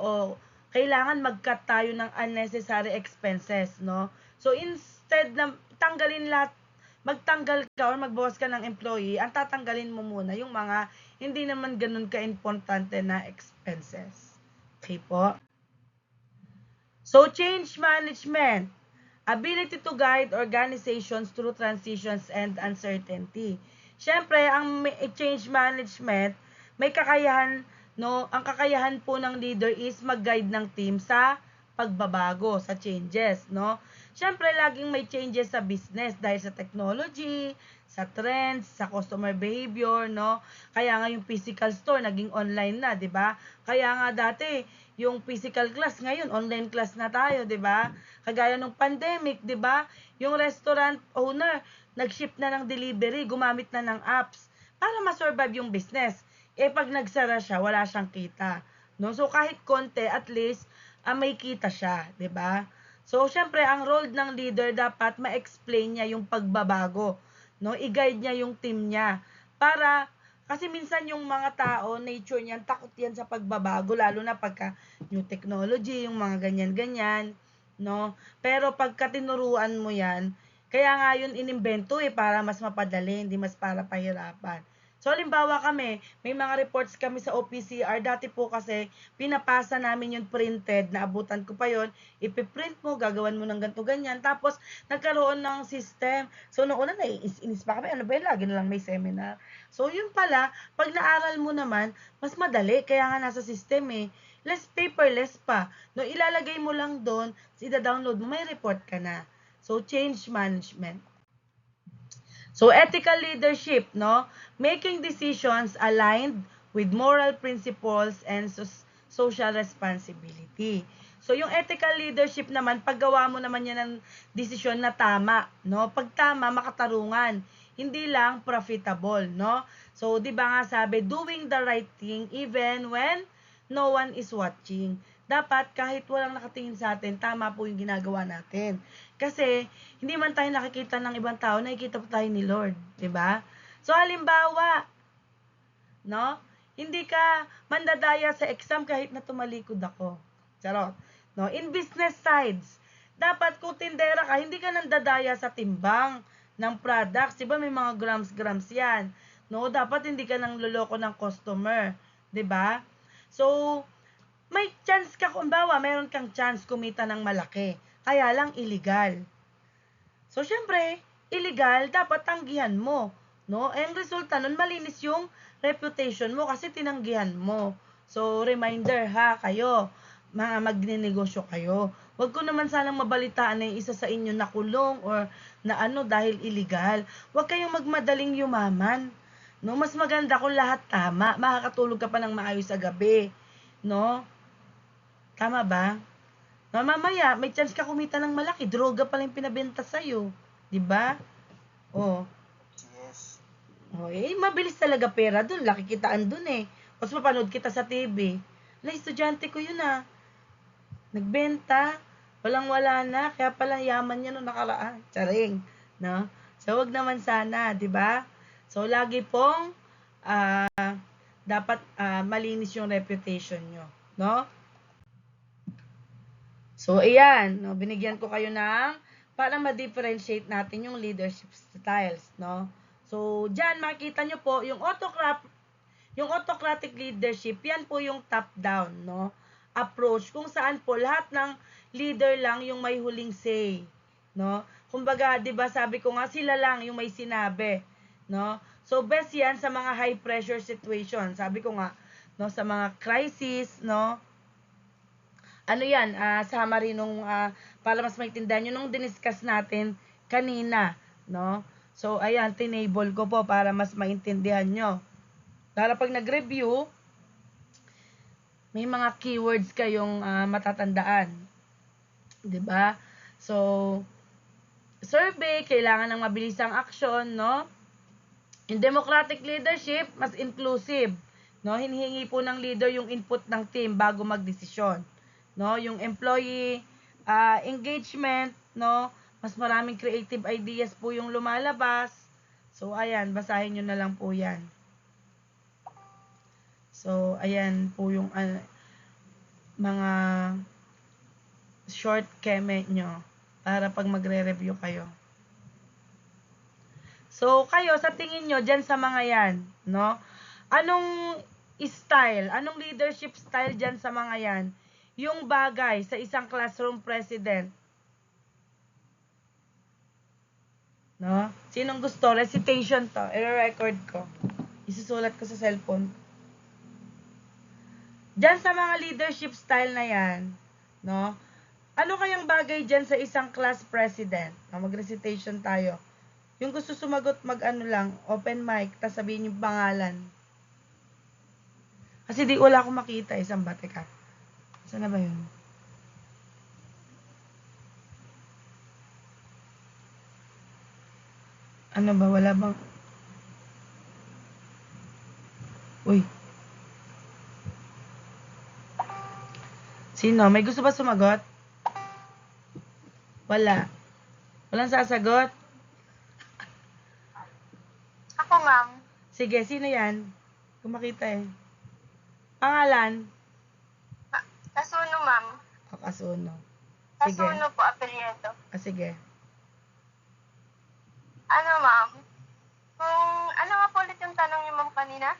kailangan mag-cut tayo ng unnecessary expenses, no? So, instead na tanggalin lahat, magtanggal ka or magbawas ka ng employee, ang tatanggalin mo muna yung mga hindi naman ganun ka-importante na expenses. Okay po? So, change management. Ability to guide organizations through transitions and uncertainty. Siyempre, ang change management, may kakayahan, no? Ang kakayahan po ng leader is mag-guide ng team sa pagbabago, sa changes, no? Siyempre, laging may changes sa business dahil sa technology, sa trends, sa customer behavior, no? Kaya nga yung physical store naging online na, 'di ba? Kaya nga dati yung physical class ngayon online class na tayo, 'di ba? Kagaya nung pandemic, 'di ba? Yung restaurant owner nag-shift na ng delivery, gumamit na ng apps para ma-survive yung business. Eh pag nagsara siya, wala siyang kita, no? So kahit konti, at least may kita siya, 'di ba? So syempre ang role ng leader dapat ma-explain niya yung pagbabago, no? I-guide niya yung team niya para kasi minsan yung mga tao, nature niyan, takot yan sa pagbabago, lalo na pagka new technology, yung mga ganyan-ganyan, no? Pero pagka tinuruan mo yan, kaya nga yun inimbento para mas mapadali, hindi mas para pahirapan. So, halimbawa kami, may mga reports kami sa OPCR. Dati po kasi, pinapasa namin yung printed, naabutan ko pa yon, ipiprint mo, gagawan mo ng ganito ganyan. Tapos, nagkaroon ng system. So, noong una, naiinis pa kami, ano ba yun, lagi na lang may seminar. So, yun pala, pag naaral mo naman, mas madali, kaya nga nasa system eh. Less paperless pa. No, ilalagay mo lang doon, ida-download mo, may report ka na. So, change management. So, ethical leadership, no? Making decisions aligned with moral principles and social responsibility. So, yung ethical leadership naman, paggawa mo naman yan ng desisyon na tama, no? Pag tama, makatarungan. Hindi lang profitable, no? So, di ba nga sabi, doing the right thing even when no one is watching. Dapat kahit walang nakatingin sa atin, tama po yung ginagawa natin. Kasi, hindi man tayo nakikita ng ibang tao, nakikita po tayo ni Lord. 'Di ba? So, halimbawa, no? Hindi ka mandadaya sa exam kahit na tumalikod ako. Charot. No? In business sides, dapat kung tindera ka, hindi ka nandadaya sa timbang ng products. Diba may mga grams yan. No? Dapat hindi ka nang loloko ng customer. 'Di ba? So, may chance ka, kung bawa, meron kang chance kumita ng malaki. Kaya lang illegal. So, syempre, illegal, dapat tanggihan mo. No? Eh, ang resulta nun, malinis yung reputation mo kasi tinanggihan mo. So, reminder ha, kayo, mga magnenegosyo kayo. Huwag ko naman sanang mabalitaan na isa sa inyo nakulong or na ano dahil illegal. Huwag kayong magmadaling yumaman. No? Mas maganda kung lahat tama. Makakatulog ka pa ng maayos sa gabi. No? Tama ba? Mamaya, may chance ka kumita ng malaki. Droga pa lang pinabenta sa'yo. Diba? Oh. Yes. Oh, eh, mabilis talaga pera dun. Laki kitaan dun eh. Tapos mapanood kita sa TV. Wala, estudyante ko yun ah. Nagbenta. Walang-wala na. Kaya pala yaman niya nung nakaraan. Charing. No? So, wag naman sana. Diba? So, lagi pong dapat malinis yung reputation nyo. No? So, ayan, no, binigyan ko kayo ng para ma-differentiate natin yung leadership styles, no? So, diyan makita nyo po yung autocratic leadership, yan po yung top-down, no? Approach kung saan po lahat ng leader lang yung may huling say, no? Kumbaga, 'di ba, sabi ko nga sila lang yung may sinabi, no? So, best yan sa mga high pressure situation. Sabi ko nga, no, sa mga crisis, no? Ano yan, summary nung, para mas maintindihan nyo nung diniscuss natin kanina, no? So, ayan, tinable ko po para mas maintindihan nyo. Para pag nag-review, may mga keywords kayong matatandaan. 'Di ba? So, survey, kailangan ng mabilisang aksyon, no? In democratic leadership, mas inclusive, no? Hinihingi po ng leader yung input ng team bago magdesisyon. No, yung employee engagement, no, mas maraming creative ideas po yung lumalabas. So, ayan, basahin nyo na lang po yan. So, ayan po yung mga short keme nyo para pag magre-review kayo. So, kayo, sa tingin nyo, dyan sa mga yan, no, anong style, anong leadership style dyan sa mga yan, yung bagay sa isang classroom president? No? Sinong gusto? Recitation to. I-record ko. Isusulat ko sa cellphone. Diyan sa mga leadership style na yan, no? Ano kayang bagay dyan sa isang class president? Mag-recitation tayo. Yung gusto sumagot, mag-ano lang, open mic, tapos sabihin yung pangalan. Kasi di wala akong makita, isang ba? Teka. Saan na ba yun? Ano ba? Wala bang... Uy. Sino? May gusto ba sumagot? Wala. Walang sasagot? Ako, ma'am. Sige, sino yan? Kung makita eh. Pangalan? Kasuno, ma'am. O, Kasuno. Sige. Kasuno po, apelyedo. Sige. Ano, ma'am? Ano nga po ulit yung tanong niyo, ma'am, kanina?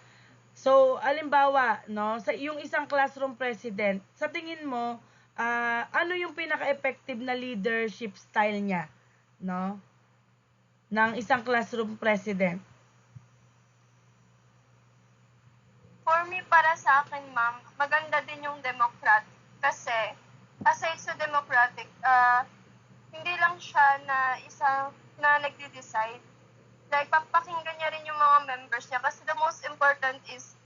So, alimbawa, no, sa yung isang classroom president, sa tingin mo, ano yung pinaka-effective na leadership style niya, no? Ng isang classroom president. For me, para sa akin, ma'am, maganda din yung democratic. Kasi, aside sa democratic, hindi lang siya na isang na nagde-decide. Like, papakinggan niya rin yung mga members niya. Kasi the most important is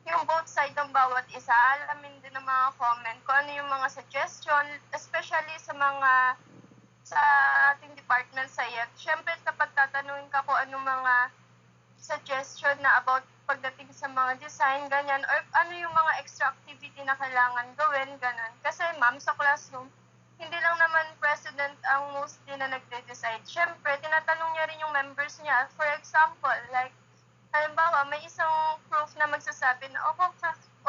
yung both side ng bawat isa. Alamin din ng mga comment kung ano yung mga suggestion, especially sa ating department sa IET. Siyempre, kapag tatanungin ka kung ano mga suggestion na about pagdating sa mga design, ganyan, or ano yung mga extra activity na kailangan gawin, ganun. Kasi ma'am, sa classroom, hindi lang naman president ang mostly na nagde-decide. Siyempre, tinatanong niya rin yung members niya. For example, like, halimbawa, may isang proof na magsasabi na o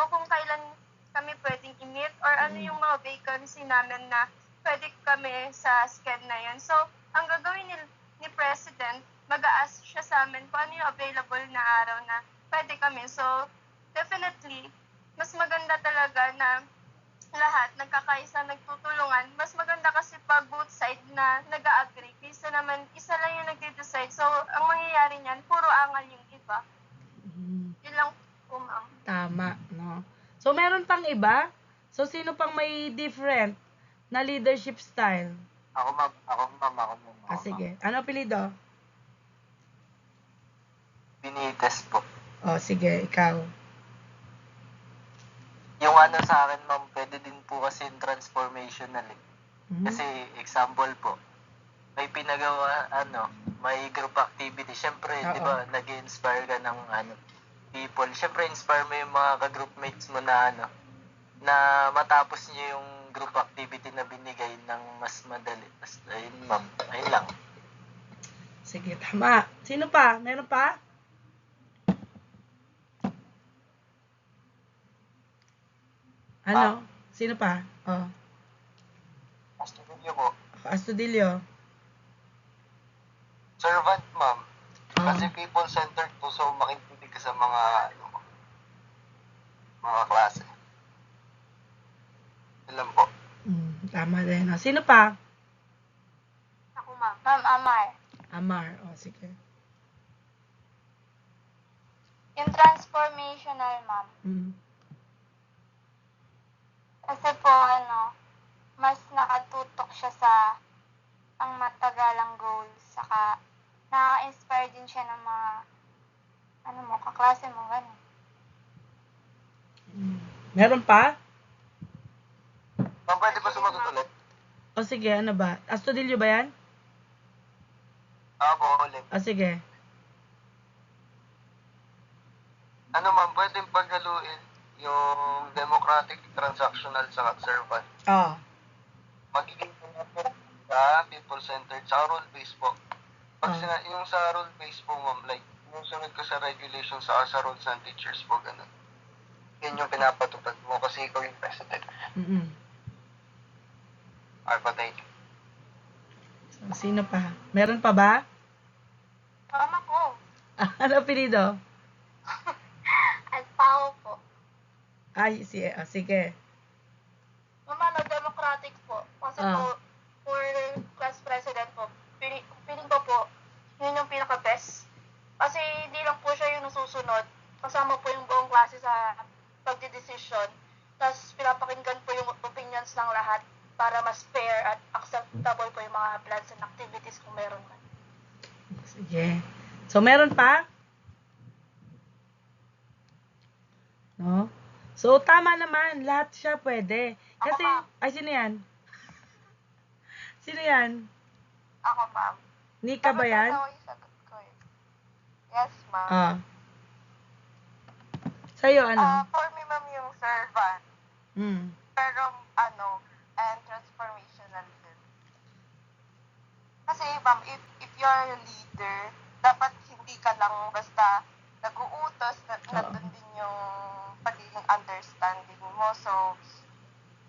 kung kailan kami pwedeng i-meet or ano yung mga vacancy namin na pwede kami sa SCED na yun. So, ang gagawin ni President, mag-a-ask siya sa amin kung ano yung available na araw na pwede kami. So, definitely, mas maganda talaga na lahat nagkakaisa, nagtutulungan. Mas maganda kasi pag both side na nag-a-agree. Kaysa naman, isa lang yung nag-decide. So, ang mangyayari niyan, puro angal yung iba. Yun lang po, ma'am. Tama, no? So, meron pang iba? So, sino pang may different na leadership style? Ako, ma'am. Sige. Ano apelido? Benitez po. O, sige, ikaw. Yung ano sa akin, ma'am, pwede din po kasi transformational eh. Kasi, example po, may pinagawa, may group activity. Siyempre, Oo. di ba, nag-inspire ka ng people. Siyempre, inspire mo yung mga ka-groupmates mo na na matapos niyo yung group activity na binigay ng mas madali. Basta, ayun, ma'am. Ayun lang. Sige, tama. Sino pa? Meron pa? Ano? Sino pa? Oh, Astudillo po. Astudillo. Servant, ma'am. Oh. Kasi people-centered po, so makikinig ka sa mga klase. Yun lang po. Tama din. Oh, sino pa? Ako, ma'am. Ma'am Amar. Amar. Oh, sige. Yung transformational, ma'am. Kasi po, mas nakatutok siya sa ang matagalang goals. Saka, nakaka-inspire din siya ng mga, kaklase mo, gano'n. Meron pa? Ma'am, pwede ba sumagot ulit? O sige, ano ba? Astudillo ba yan? Po, ulit. O sige. Ma'am, pwedeng paghaluin yung democratic, transactional, sa servant. Oh. Magiging sa people-centered, sa role-based po. Pag yung sa role-based po, ma'am, like, yung sunod ka sa regulations sa rules ng teachers po, ganun. Yan yung pinapatupad mo kasi ikaw yung president. Patay. So, sino pa? Meron pa ba? Mama ko. Ano apelido? At Pao po. Ay, sige. Mama, democratic po. Kasi po, for class president po, feeling ko po, yun yung pinaka-best. Kasi hindi lang po siya yung nasusunod. Kasama po yung buong klase sa pagdidesisyon. Tapos pinapakinggan po yung opinions ng lahat. para mas fair at acceptable po yung mga plans and activities kung meron man. Sige. So, meron pa? No? So, tama naman. Lahat siya pwede. Kasi, Ako, ma'am. ay, sino yan? Sino yan? Ako, ma'am. Nika ba yan? Dapat yung sagot ko eh. Yes, ma'am. Ah. Sa'yo, ano? For me, ma'am, yung servant. Hmm. Pero, and transformational din. Kasi, ma'am, if you're a leader, dapat hindi ka lang basta nag-uutos, nandun din yung pagiging understanding mo. So,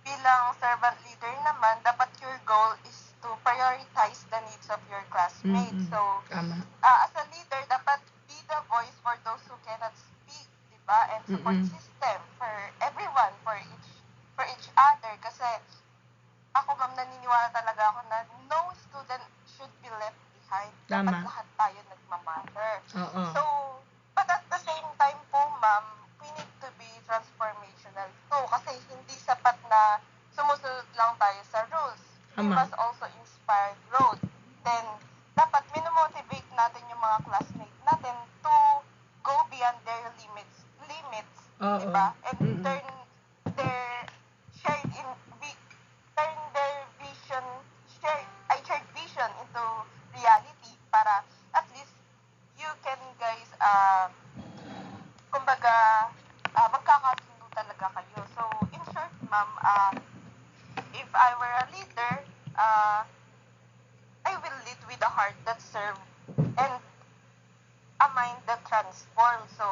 bilang servant leader naman, dapat your goal is to prioritize the needs of your classmates. Mm-mm. So, Tama. as a leader, dapat be the voice for those who cannot speak, di ba? And support Mm-mm. system for everyone, for each other. Kasi ako, ma'am, naniniwala talaga ako na no student should be left behind. Tama. Dapat lahat tayo nagmamatter. Oo. So, but at the same time po, ma'am, we need to be transformational too. Kasi hindi sapat na sumusunod lang tayo sa rules. We Tama. must also inspire growth. Then, dapat minomotivate natin yung mga classmates natin to go beyond their limits, Oo. diba? And Mm-mm. turn their shared vision into reality para at least you can guys kumbaga magkakasundo talaga kayo. So in short, ma'am, if I were a leader, I will lead with a heart that serves and a mind that transforms. So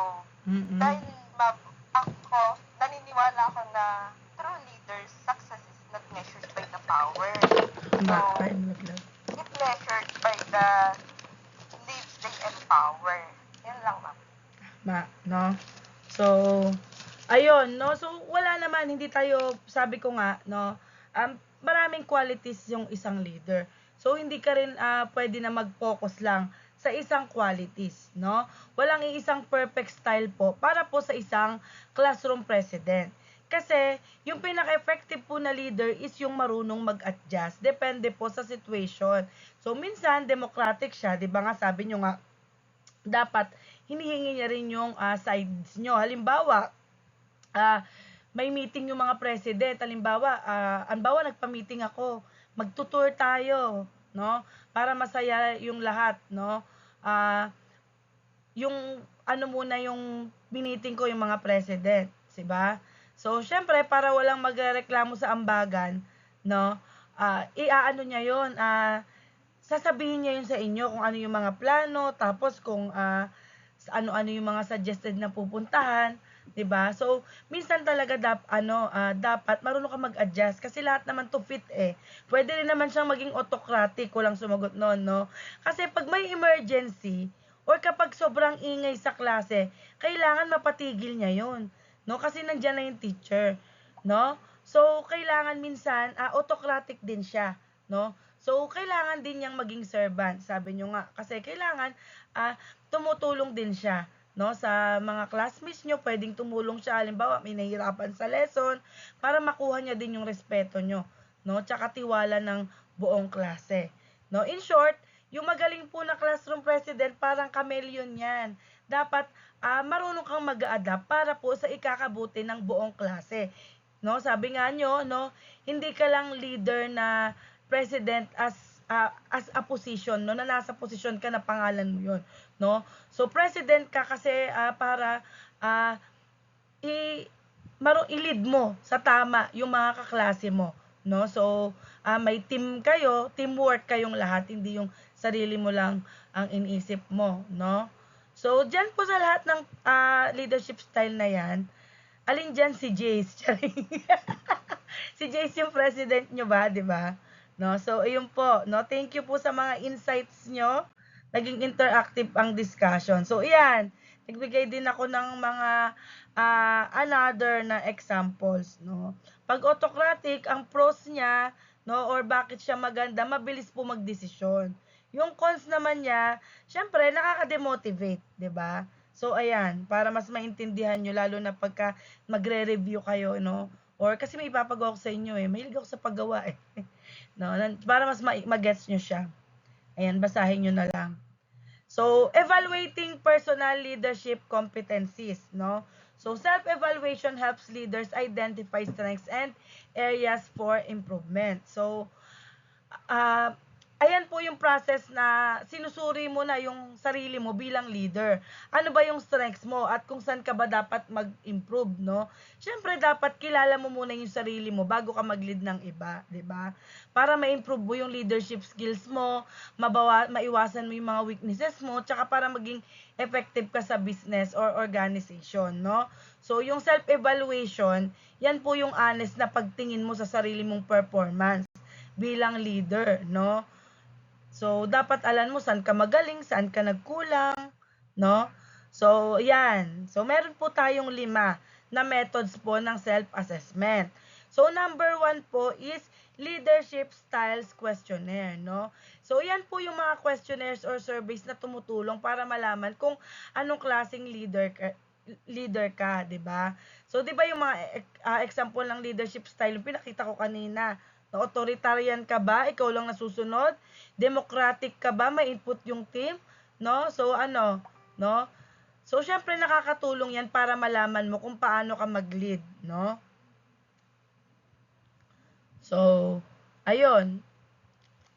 Mm-mm. dahil ma'am, ako naniniwala ako na true leaders success is not measured by the power. Tama. So, Ay, naglag. it measured by the lives they empower. Yan lang, ma'am. No? So, ayun, no? So, wala naman, hindi tayo, sabi ko nga, no? Maraming qualities yung isang leader. So, hindi ka rin pwede na mag-focus lang sa isang qualities, no? Walang iisang perfect style po para po sa isang classroom president. Kasi, yung pinaka-effective po na leader is yung marunong mag-adjust. Depende po sa situation. So, minsan, democratic siya. Di ba nga, sabi nyo nga, dapat hinihingi niya rin yung sides nyo. Halimbawa, may meeting yung mga president. Halimbawa, nagpa-meeting ako. Magtutour tayo, no? Para masaya yung lahat, no? Yung muna yung meeting ko yung mga president, 'di ba? So, syempre, para walang magreklamo sa ambagan, no? Iaano niya 'yon, sasabihin niya 'yun sa inyo kung ano yung mga plano, tapos kung ano-ano yung mga suggested na pupuntahan, 'di ba? So, minsan talaga dapat marunong ka mag-adjust kasi lahat naman to fit eh. Pwede rin naman siyang maging autocratic, walang sumagot noon, no? Kasi pag may emergency or kapag sobrang ingay sa klase, kailangan mapatigil niya 'yon, no? Kasi nandiyan na yung teacher, no? So, kailangan minsan autocratic din siya, no? So, kailangan din niyang maging servant, sabi niyo nga. Kasi kailangan tumutulong din siya, no? Sa mga classmates niyo, pwedeng tumulong siya. Halimbawa, may nahihirapan sa lesson para makuha niya din yung respeto niyo, no? Tsaka tiwala ng buong klase, no? In short, yung magaling po na classroom president, parang chameleon yan. Dapat marunong kang mag-a-adapt para po sa ikakabuti ng buong klase. No, sabi nga nyo, no, hindi ka lang leader na president as a position, no, na nasa position ka na pangalan mo 'yon, no? So president ka kasi para i-lead mo sa tama yung mga kaklase mo, no? So may team kayo, teamwork kayong lahat, hindi yung sarili mo lang ang iniisip mo, no? So diyan po sa lahat ng leadership style na 'yan, alin diyan si Jace? Si Jace yung president nyo ba, 'di ba? No, so ayun po, no. Thank you po sa mga insights nyo. Naging interactive ang discussion. So iyan, nagbigay din ako ng mga another na examples, no. Pag autocratic, ang pros niya, no, or bakit siya maganda, mabilis po magdesisyon. Yung cons naman niya, syempre nakaka-demotivate, 'di ba? So ayan, para mas maintindihan nyo lalo na pagka magre-review kayo, no, Or kasi may ipapagawa ko sa inyo mahilig ako sa paggawa no, para mas mag-gets nyo siya. Ayan, basahin nyo na lang. So, evaluating personal leadership competencies, no? So, self-evaluation helps leaders identify strengths and areas for improvement. So, ayan po yung process na sinusuri mo na yung sarili mo bilang leader. Ano ba yung strengths mo at kung saan ka ba dapat mag-improve, no? Siyempre, dapat kilala mo muna yung sarili mo bago ka mag-lead ng iba, di ba? Para ma-improve mo yung leadership skills mo, maiwasan mo yung mga weaknesses mo, tsaka para maging effective ka sa business or organization, no? So, yung self-evaluation, yan po yung honest na pagtingin mo sa sarili mong performance bilang leader, no? So, dapat alam mo saan ka magaling, saan ka nagkulang, no? So, yan. So, meron po tayong 5 na methods po ng self-assessment. So, number 1 po is leadership styles questionnaire, no? So, yan po yung mga questionnaires or surveys na tumutulong para malaman kung anong klaseng leader ka, 'di ba? So, 'di ba yung mga example ng leadership style yung pinakita ko kanina? No, authoritarian ka ba? Ikaw lang nasusunod? Democratic ka ba? May input yung team? No? So, ano? No? So, syempre nakakatulong yan para malaman mo kung paano ka mag-lead, no? So, ayun.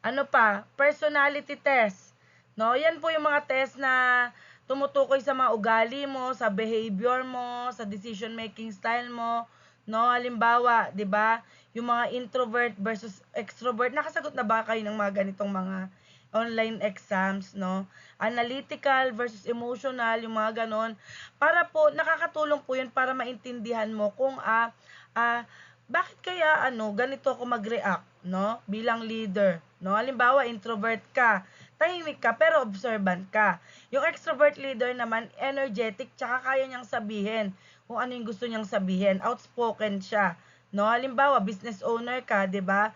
Ano pa? Personality test. No? Yan po yung mga test na tumutukoy sa mga ugali mo, sa behavior mo, sa decision making style mo, no? Halimbawa, 'di ba? Yung mga introvert versus extrovert, nakasagot na ba kayo ng mga ganitong mga online exams, no? Analytical versus emotional, yung mga ganon. Para po, nakakatulong po yun para maintindihan mo kung bakit kaya ganito ako mag-react, no? Bilang leader, no? Halimbawa, introvert ka, tahimik ka pero observant ka. Yung extrovert leader naman, energetic, tsaka kaya niyang sabihin kung ano yung gusto niyang sabihin. Outspoken siya, no? Halimbawa, business owner ka, 'di ba?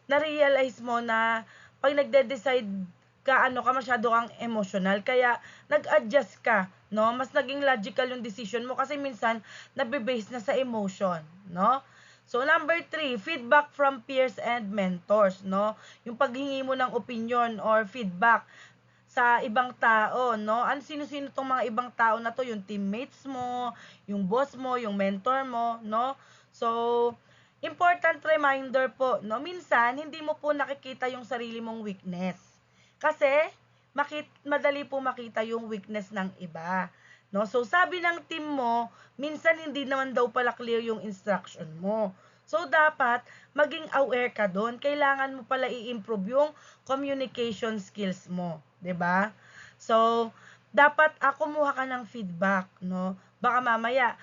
Na-realize mo na pag nagde-decide ka, ka masyado kang emotional, kaya nag-adjust ka, no? Mas naging logical yung decision mo kasi minsan nabe-base na sa emotion, no? So, number 3, feedback from peers and mentors, no? Yung paghingi mo ng opinion or feedback sa ibang tao, no? Sino-sino tong mga ibang tao na to? Yung teammates mo, yung boss mo, yung mentor mo, no? So, important reminder po, no? Minsan, hindi mo po nakikita yung sarili mong weakness. Kasi, madali po makita yung weakness ng iba. No? So, sabi ng team mo, minsan hindi naman daw pala clear yung instruction mo. So, dapat maging aware ka doon. Kailangan mo pala i-improve yung communication skills mo. 'Di ba? So, dapat kumuha ka ng feedback, no? Baka mamaya,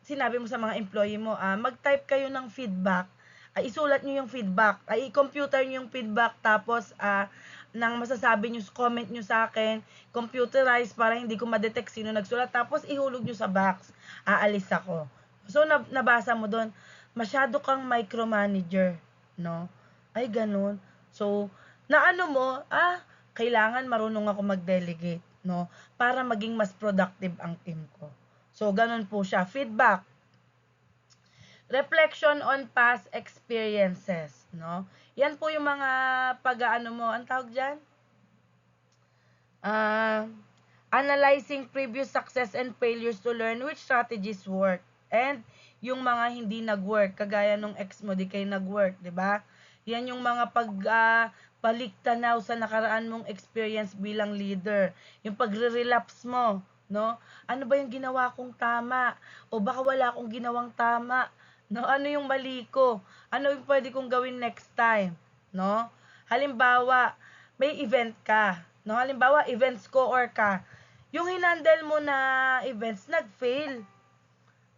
sinabi mo sa mga employee mo, mag-type kayo ng feedback, isulat nyo yung feedback, i-computer nyo yung feedback, tapos, nang masasabi nyo, comment nyo sa akin, computerize para hindi ko ma-detect sino nagsulat, tapos ihulog nyo sa box, aalis ako. So, nabasa mo doon, masyado kang micromanager, no? Ay, ganun. So, naano mo, kailangan marunong ako mag-delegate, no? Para maging mas productive ang team ko. So, ganun po siya. Feedback. Reflection on past experiences, no? Yan po yung mga mo, ang tawag dyan? Analyzing previous success and failures to learn which strategies work. And yung mga hindi nag-work, kagaya nung ex mo, di kayo nag-work, di ba? Yan yung mga baliktanaw sa nakaraan mong experience bilang leader. Yung pagre-relapse mo, no? Ano ba yung ginawa kong tama? O baka wala akong ginawang tama? No? Ano yung mali ko? Ano yung pwede kong gawin next time? No? Halimbawa, may event ka. No? Halimbawa, event scorer ka. Yung hinandle mo na events, nag-fail.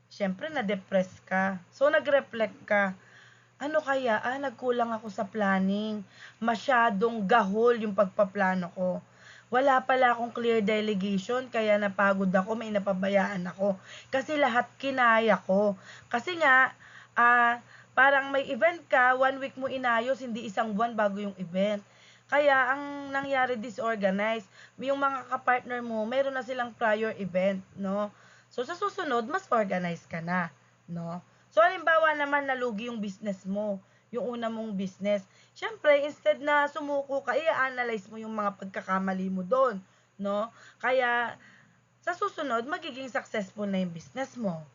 Siyempre, na-depress ka. So, nag-reflect ka. Ano kaya? Nagkulang ako sa planning. Masyadong gahol yung pagpaplano ko. Wala pala akong clear delegation, kaya napagod ako, may napabayaan ako. Kasi lahat kinaya ko. Kasi nga, parang may event ka, 1 week mo inayos, hindi isang buwan bago yung event. Kaya, ang nangyari disorganized, yung mga kapartner mo, meron na silang prior event, no? So, sa susunod, mas organized ka na, no? So, halimbawa naman nalugi yung business mo, yung una mong business. Syempre, instead na sumuko ka, i-analyze mo yung mga pagkakamali mo doon, no? Kaya, sa susunod, magiging successful na yung business mo.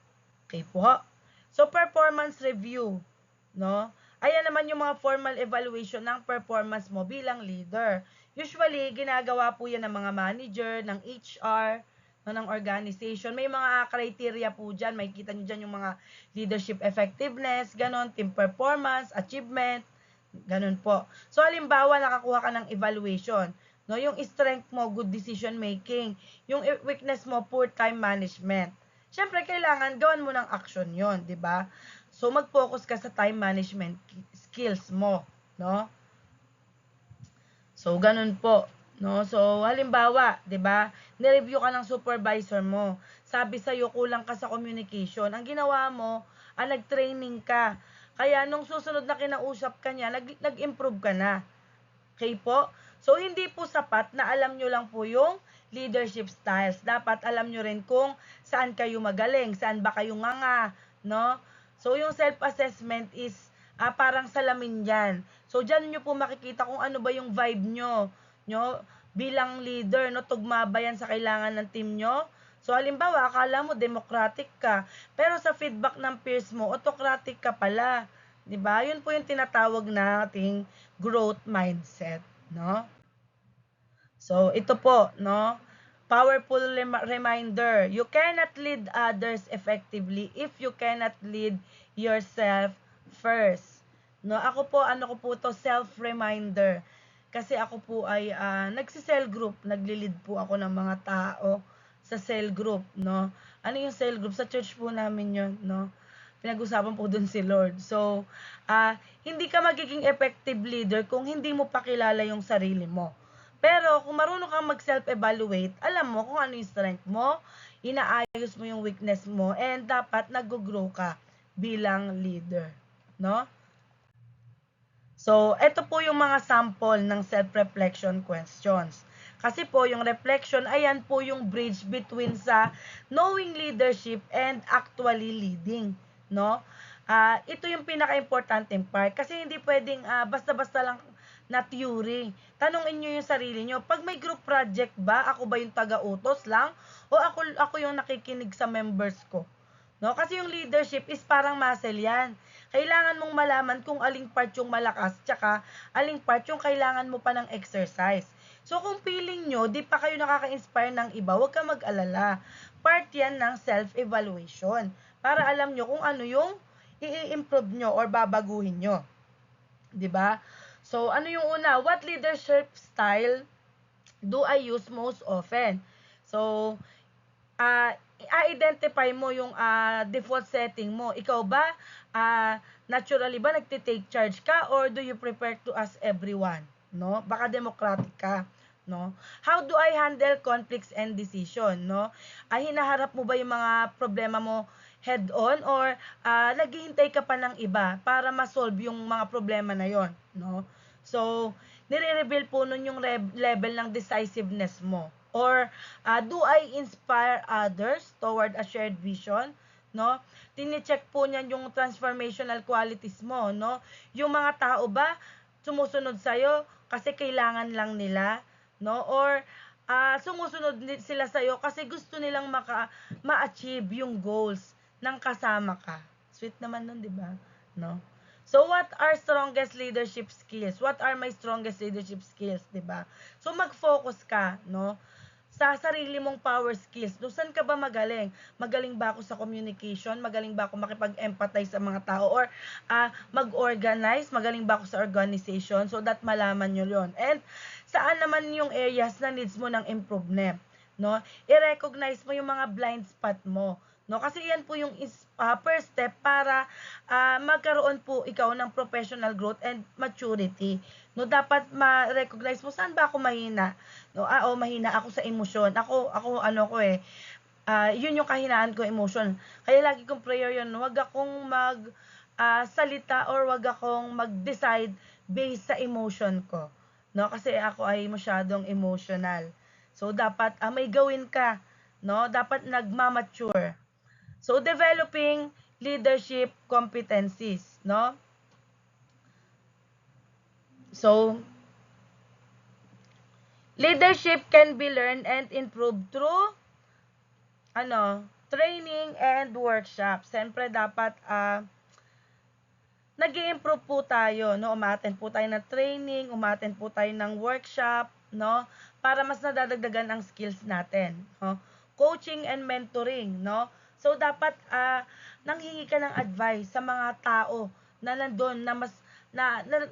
Okay po? So, performance review, no? Ayan naman yung mga formal evaluation ng performance mo bilang leader. Usually, ginagawa po yan ng mga manager, ng HR, no, ng organization. May mga criteria po dyan. May kita nyo dyan yung mga leadership effectiveness, ganon, team performance, achievement, ganon po. So, halimbawa, nakakuha ka ng evaluation. No, yung strength mo, good decision making. Yung weakness mo, poor time management. Siyempre, kailangan gawan mo ng action yon, di ba? So, mag-focus ka sa time management skills mo, no? So, ganun po, no? So, halimbawa, 'di ba? Ni-review ka ng supervisor mo. Sabi sa iyo kulang ka sa communication. Ang ginawa mo, nag-training ka. Kaya nung susunod na kinausap ka niya, nag-improve ka na. Okay po? So, hindi po sapat na alam nyo lang po yung leadership styles. Dapat alam nyo rin kung saan kayo magaling, saan ba kayo nganga, no? So, yung self-assessment is parang salamin yan. So, dyan nyo po makikita kung ano ba yung vibe nyo bilang leader, no? Tugma ba yan sa kailangan ng team nyo? So, halimbawa, akala mo democratic ka, pero sa feedback ng peers mo, autocratic ka pala. 'Di ba? Yun po yung tinatawag nating growth mindset, no? So, ito po, no? Powerful reminder, you cannot lead others effectively if you cannot lead yourself first. No, ako po, ano ko po to, self-reminder. Kasi ako po ay nagsi-cell group, nagli-lead po ako ng mga tao sa cell group, no? Ano yung cell group? Sa church po namin yun, no? Pinag-usapan po dun si Lord. So, hindi ka magiging effective leader kung hindi mo pakilala yung sarili mo. Pero, kung marunong kang mag-self-evaluate, alam mo kung ano yung strength mo, inaayos mo yung weakness mo, and dapat nag-grow ka bilang leader. No? So, ito po yung mga sample ng self-reflection questions. Kasi po, yung reflection, ayan po yung bridge between sa knowing leadership and actually leading. No? Ito yung pinaka-importanting part. Kasi hindi pwedeng basta-basta lang na theory. Tanungin nyo yung sarili nyo, pag may group project ba, ako ba yung taga-utos lang? O ako yung nakikinig sa members ko? No? Kasi yung leadership is parang muscle yan. Kailangan mong malaman kung aling part yung malakas, tsaka aling part yung kailangan mo pa ng exercise. So, kung feeling nyo, di pa kayo nakaka-inspire ng iba, huwag ka mag-alala. Part yan ng self-evaluation. Para alam nyo kung ano yung i-improve nyo or babaguhin nyo. Diba? So, ano yung una? What leadership style do I use most often? So, i-identify mo yung default setting mo. Ikaw ba, naturally ba nagtitake charge ka or do you prefer to ask everyone? No? Baka democratic ka. No? How do I handle conflicts and decision? No? Hinaharap mo ba yung mga problema mo head on or naghihintay ka pa ng iba para ma-solve yung mga problema na yon, no? So, nire-reveal po nun yung level ng decisiveness mo. Or, do I inspire others toward a shared vision? No? Tine-check po niyan yung transformational qualities mo, no? Yung mga tao ba sumusunod sa'yo kasi kailangan lang nila, no? Or, sumusunod sila sa'yo kasi gusto nilang ma-achieve yung goals ng kasama ka. Sweet naman nun, di ba? No? So, what are strongest leadership skills? What are my strongest leadership skills, di ba? So, mag-focus ka, no? Sa sarili mong power skills. No, saan ka ba magaling? Magaling ba ako sa communication? Magaling ba ako makipag-empathize sa mga tao? Or mag-organize? Magaling ba ako sa organization? So, that malaman nyo yun. And, saan naman yung areas na needs mo ng improvement? No? I-recognize mo yung mga blind spot mo. No, kasi yan po yung first step para magkaroon po ikaw ng professional growth and maturity. No, dapat ma-recognize mo saan ba ako mahina. No, mahina ako sa emosyon. Ako ano ko yun yung kahinaan ko, emotion. Kaya lagi kong prayer yun, wag akong salita or wag akong mag-decide based sa emotion ko. No, kasi ako ay masyadong emotional. So dapat may gawin ka, no? Dapat nagmamature. So, developing leadership competencies, no? So, leadership can be learned and improved through training and workshop. Siyempre dapat nag-i-improve po tayo, no? Umattend po tayo ng training, umattend po tayo ng workshop, no? Para mas nadadagdagan ang skills natin, no? Coaching and mentoring, no? So dapat nanghingi ka ng advice sa mga tao na nandoon na mas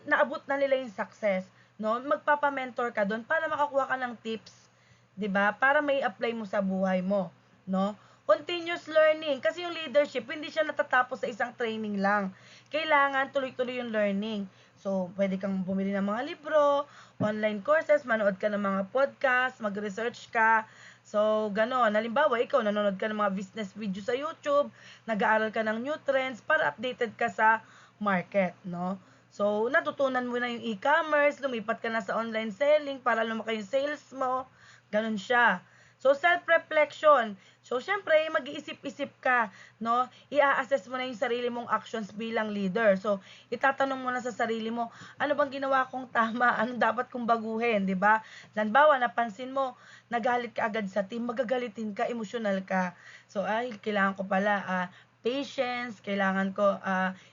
naabot na nila yung success, no? Magpapa-mentor ka doon para makakuha ka ng tips, 'di ba? Para may apply mo sa buhay mo, no? Continuous learning kasi yung leadership hindi siya natatapos sa isang training lang. Kailangan tuloy-tuloy yung learning. So, pwede kang bumili ng mga libro, online courses, manood ka ng mga podcast, mag-research ka. So, gano'n. Halimbawa, ikaw nanonood ka ng mga business video sa YouTube, nag-aaral ka ng new trends para updated ka sa market, no? So, natutunan mo na yung e-commerce, lumipat ka na sa online selling para lumaki yung sales mo. Ganun siya. So, self-reflection. So, syempre, mag-iisip-isip ka, no? I-assess mo na yung sarili mong actions bilang leader. So, itatanong mo na sa sarili mo, ano bang ginawa kong tama? Anong dapat kong baguhin, di ba? Halimbawa, napansin mo, nagalit ka agad sa team, magagalitin ka, emotional ka. So, kailangan ko pala patience, kailangan ko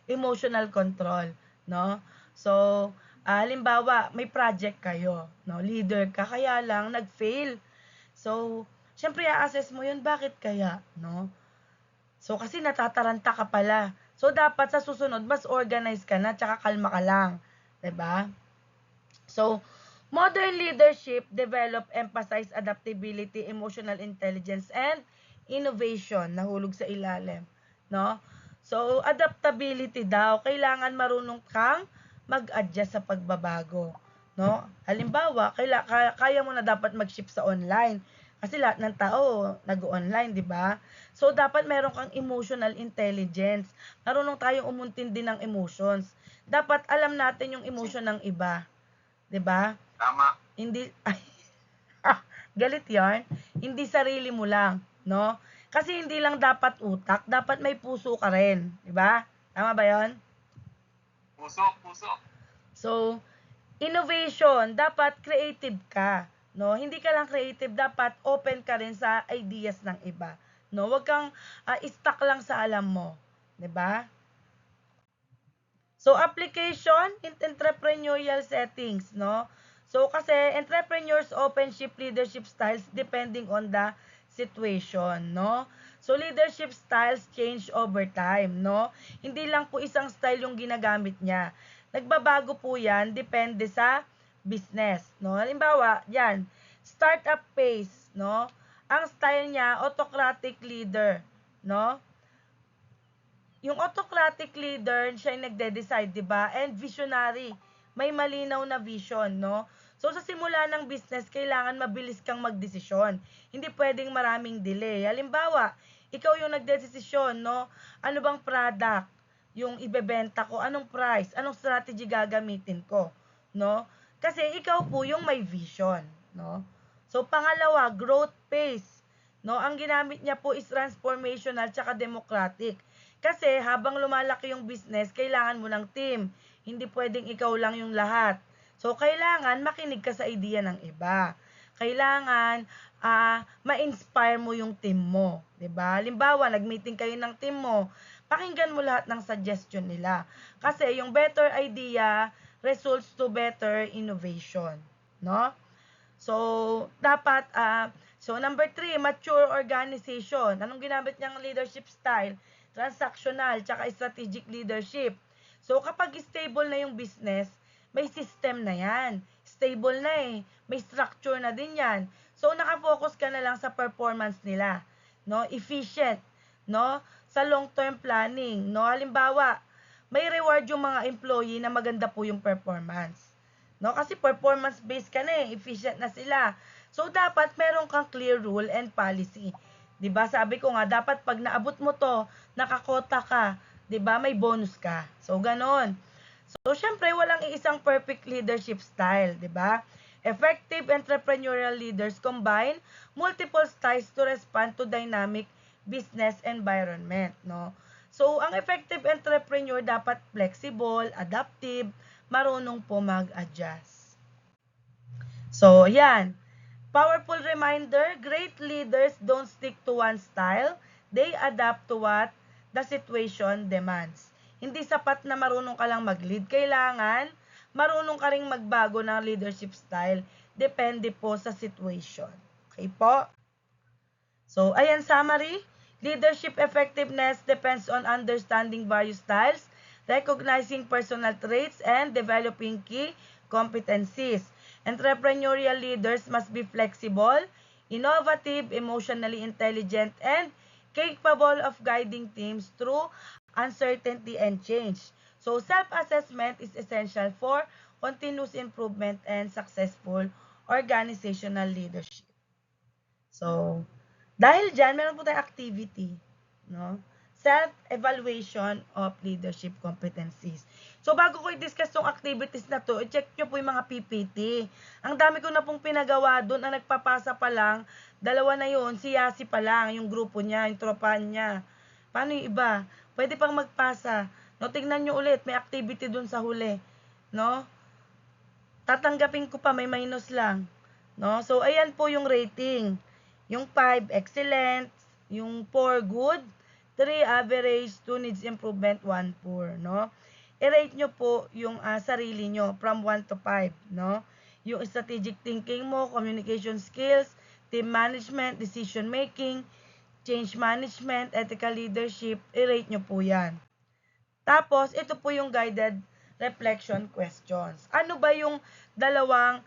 emotional control, no? So, halimbawa, may project kayo, no? Leader ka, kaya lang nag-fail. So, syempre i-assess mo 'yun, bakit kaya, no? So, kasi natataranta ka pala. So, dapat sa susunod mas organized ka na, tsaka kalma ka lang, 'di ba? So, modern leadership develop emphasize adaptability, emotional intelligence and innovation, nahulog sa ilalim, no? So, adaptability daw, kailangan marunong kang mag-adjust sa pagbabago, no? Halimbawa, kaya mo na dapat mag-shift sa online kasi lahat ng tao nag-online, di ba? So, dapat meron kang emotional intelligence. Marunong tayong umuntindi ng emotions. Dapat alam natin yung emotion ng iba. 'Di ba? Tama. Hindi galit 'yarn. Hindi sarili mo lang, no? Kasi hindi lang dapat utak, dapat may puso ka rin, 'di ba? Tama ba 'yon? Puso. So, innovation, dapat creative ka, no? Hindi ka lang creative, dapat open ka rin sa ideas ng iba, no? Huwag kang stuck lang sa alam mo, 'di ba? So, application in entrepreneurial settings, no? So, kasi entrepreneurs often shift leadership styles depending on the situation, no? So, leadership styles change over time, no? Hindi lang po isang style yung ginagamit niya. Nagbabago po yan, depende sa business, no? Halimbawa, yan, startup pace, no? Ang style niya, autocratic leader, no? Yung autocratic leader, siya yung nagde-decide, di ba? And visionary, may malinaw na vision, no? So, sa simula ng business, kailangan mabilis kang magdesisyon. Hindi pwedeng maraming delay. Halimbawa, ikaw yung nagdedesisyon, no? Ano bang product yung ibebenta ko? Anong price? Anong strategy gagamitin ko? No? Kasi ikaw po yung may vision, no? So, pangalawa, growth pace. No? Ang ginamit niya po is transformational tsaka democratic. Kasi habang lumalaki yung business, kailangan mo ng team. Hindi pwedeng ikaw lang yung lahat. So, kailangan makinig ka sa idea ng iba. Kailangan ma-inspire mo yung team mo. 'Di ba? Halimbawa, nag-meeting kayo ng team mo, pakinggan mo lahat ng suggestion nila. Kasi yung better idea results to better innovation. No? So, dapat, so number 3, mature organization. Anong ginamit niyang leadership style? Transactional, tsaka strategic leadership. So, kapag stable na yung business, may system na yan. Stable na eh. May structure na din yan. So, nakafocus ka na lang sa performance nila. No? Efficient. No? Sa long-term planning. No? Halimbawa, may reward yung mga employee na maganda po yung performance. No? Kasi performance-based ka na eh. Efficient na sila. So, dapat meron kang clear rule and policy. 'Di ba? Sabi ko nga, dapat pag naabot mo to, nakakota ka. 'Di ba? May bonus ka. So, ganon. So, syempre, walang iisang perfect leadership style. 'Di ba? Effective entrepreneurial leaders combine multiple styles to respond to dynamic business environment. No? So, ang effective entrepreneur dapat flexible, adaptive, marunong po mag-adjust. So, yan. Powerful reminder, great leaders don't stick to one style. They adapt to what the situation demands. Hindi sapat na marunong ka lang mag-lead. Kailangan marunong ka ring magbago ng leadership style. Depende po sa situation. Okay po? So, ayan summary. Leadership effectiveness depends on understanding various styles, recognizing personal traits, and developing key competencies. Entrepreneurial leaders must be flexible, innovative, emotionally intelligent, and capable of guiding teams through uncertainty and change. So, self-assessment is essential for continuous improvement and successful organizational leadership. So, dahil dyan, meron po tayong activity, no? Self-evaluation of leadership competencies. So, bago ko i-discuss tong activities na to, i-check nyo po yung mga PPT. Ang dami ko na pong pinagawa doon. Ang nagpapasa pa lang, 2 na yun. Si Yasi pa lang, yung grupo niya, yung tropahan niya. Paano yung iba? Pwede pang magpasa. No, tingnan nyo ulit, may activity doon sa huli. No? Tatanggapin ko pa, may minus lang. No? So, ayan po yung rating. Yung 5, excellent. Yung 4, good. 3, average. 2, needs improvement. 1, poor. No? I-rate nyo po yung sarili nyo from 1 to 5. No? Yung strategic thinking mo, communication skills, team management, decision making, change management, ethical leadership, i-rate nyo po yan. Tapos, ito po yung guided reflection questions. Ano ba yung dalawang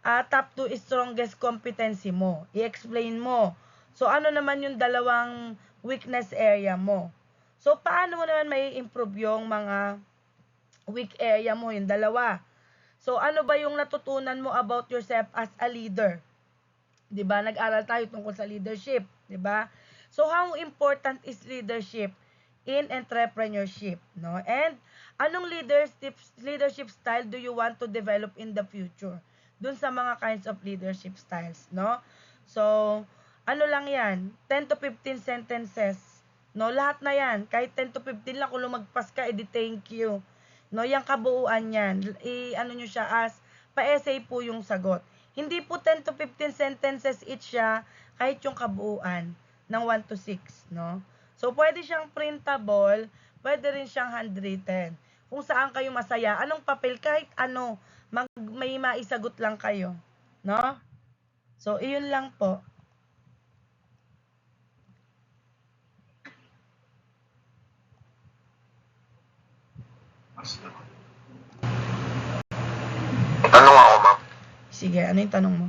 top 2 strongest competency mo? I-explain mo. So, ano naman yung dalawang weakness area mo? So, paano mo naman may improve yung mga weak area mo, yung dalawa? So, ano ba yung natutunan mo about yourself as a leader? 'Di ba? Nag-aral tayo tungkol sa leadership, 'di ba? So, how important is leadership in entrepreneurship, no? And anong leadership style do you want to develop in the future? Dun sa mga kinds of leadership styles, no? So, ano lang 'yan? 10 to 15 sentences, no? Lahat na 'yan. Kahit 10 to 15 lang kung lumagpas ka, edi thank you. No, yang kabuuan niyan. Ano nyo siya as pa-essay po yung sagot. Hindi po 10 to 15 sentences each siya, kahit yung kabuuan ng 1 to 6, no? So, pwede siyang printable, pwede rin siyang handwritten. Kung saan kayo masaya, anong papel, kahit ano, may maisagot lang kayo, no? So, iyon lang po. Tanong ako, ma'am. Sige, ano yung tanong mo?